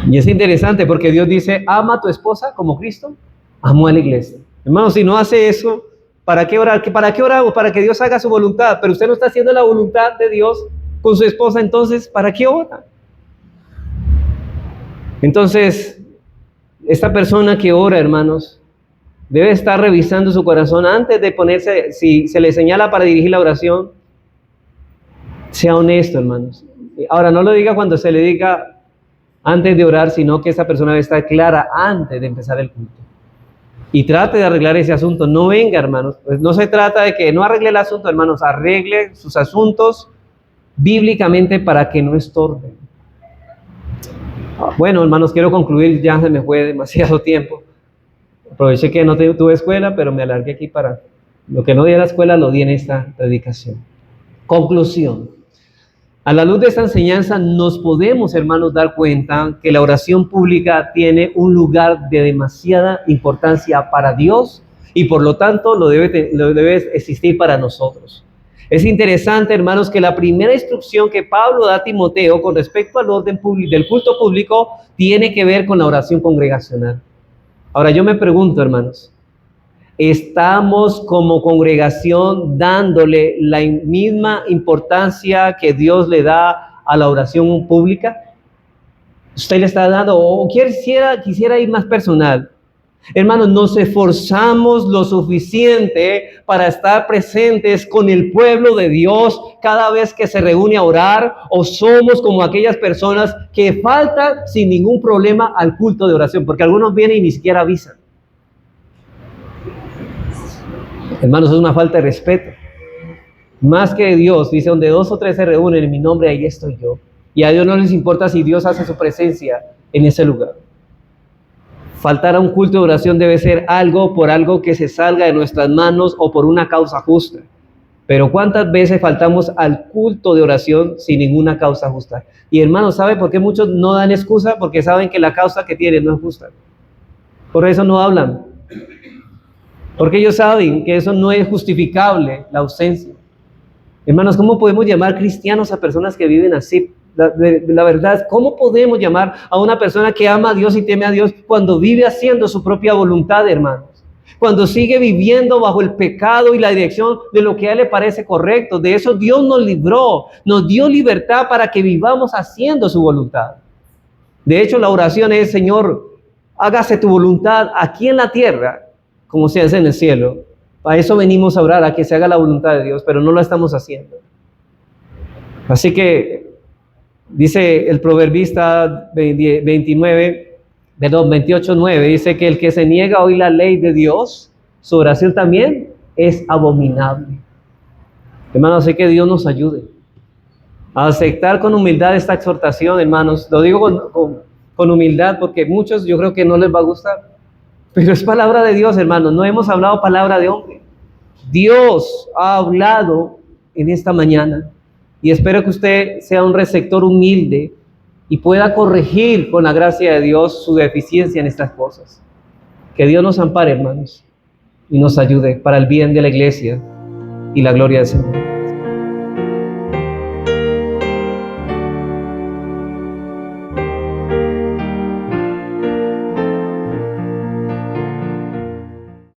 Y es interesante porque Dios dice: ama a tu esposa como Cristo amó a la iglesia. Hermanos, si no hace eso, ¿para qué orar? ¿Para qué oramos? Para que Dios haga su voluntad. Pero usted no está haciendo la voluntad de Dios con su esposa, entonces, ¿para qué ora? Entonces, esta persona que ora, hermanos, debe estar revisando su corazón antes de ponerse, si se le señala para dirigir la oración, sea honesto, hermanos. Ahora, no lo diga cuando se le diga antes de orar, sino que esa persona debe estar clara antes de empezar el culto. Y trate de arreglar ese asunto. No venga, hermanos. Pues no se trata de que no arregle el asunto, hermanos. Arregle sus asuntos bíblicamente para que no estorben. Bueno, hermanos, quiero concluir. Ya se me fue demasiado tiempo. Aproveché que no tuve escuela, pero me alargué aquí para lo que no di en la escuela, lo di en esta predicación. Conclusión. A la luz de esta enseñanza nos podemos, hermanos, dar cuenta que la oración pública tiene un lugar de demasiada importancia para Dios y por lo tanto lo debe existir para nosotros. Es interesante, hermanos, que la primera instrucción que Pablo da a Timoteo con respecto al orden del culto público tiene que ver con la oración congregacional. Ahora yo me pregunto, hermanos, ¿estamos como congregación dándole la misma importancia que Dios le da a la oración pública? ¿Usted le está dando o quisiera ir más personal? Hermanos, nos esforzamos lo suficiente para estar presentes con el pueblo de Dios cada vez que se reúne a orar, o somos como aquellas personas que faltan sin ningún problema al culto de oración, porque algunos vienen y ni siquiera avisan. Hermanos, es una falta de respeto. Más que Dios, dice, donde 2 o 3 se reúnen en mi nombre, ahí estoy yo. Y a Dios no les importa si Dios hace su presencia en ese lugar. Faltar a un culto de oración debe ser algo que se salga de nuestras manos o por una causa justa. Pero ¿cuántas veces faltamos al culto de oración sin ninguna causa justa? Y hermanos, ¿sabe por qué muchos no dan excusa? Porque saben que la causa que tienen no es justa. Por eso no hablan. Porque ellos saben que eso no es justificable, la ausencia. Hermanos, ¿cómo podemos llamar cristianos a personas que viven así? La verdad, ¿cómo podemos llamar a una persona que ama a Dios y teme a Dios cuando vive haciendo su propia voluntad, hermanos? Cuando sigue viviendo bajo el pecado y la dirección de lo que a él le parece correcto. De eso Dios nos libró, nos dio libertad para que vivamos haciendo su voluntad. De hecho, la oración es: Señor, hágase tu voluntad aquí en la tierra como se hace en el cielo. Para eso venimos a orar, a que se haga la voluntad de Dios, pero no lo estamos haciendo. Así que dice el proverbista 28:9, dice que el que se niega a oír la ley de Dios, su oración también es abominable. Hermanos, sé que Dios nos ayude a aceptar con humildad esta exhortación, hermanos. Lo digo con humildad porque muchos yo creo que no les va a gustar. Pero es palabra de Dios, hermanos, no hemos hablado palabra de hombre. Dios ha hablado en esta mañana y espero que usted sea un receptor humilde y pueda corregir con la gracia de Dios su deficiencia en estas cosas. Que Dios nos ampare, hermanos, y nos ayude para el bien de la iglesia y la gloria del Señor.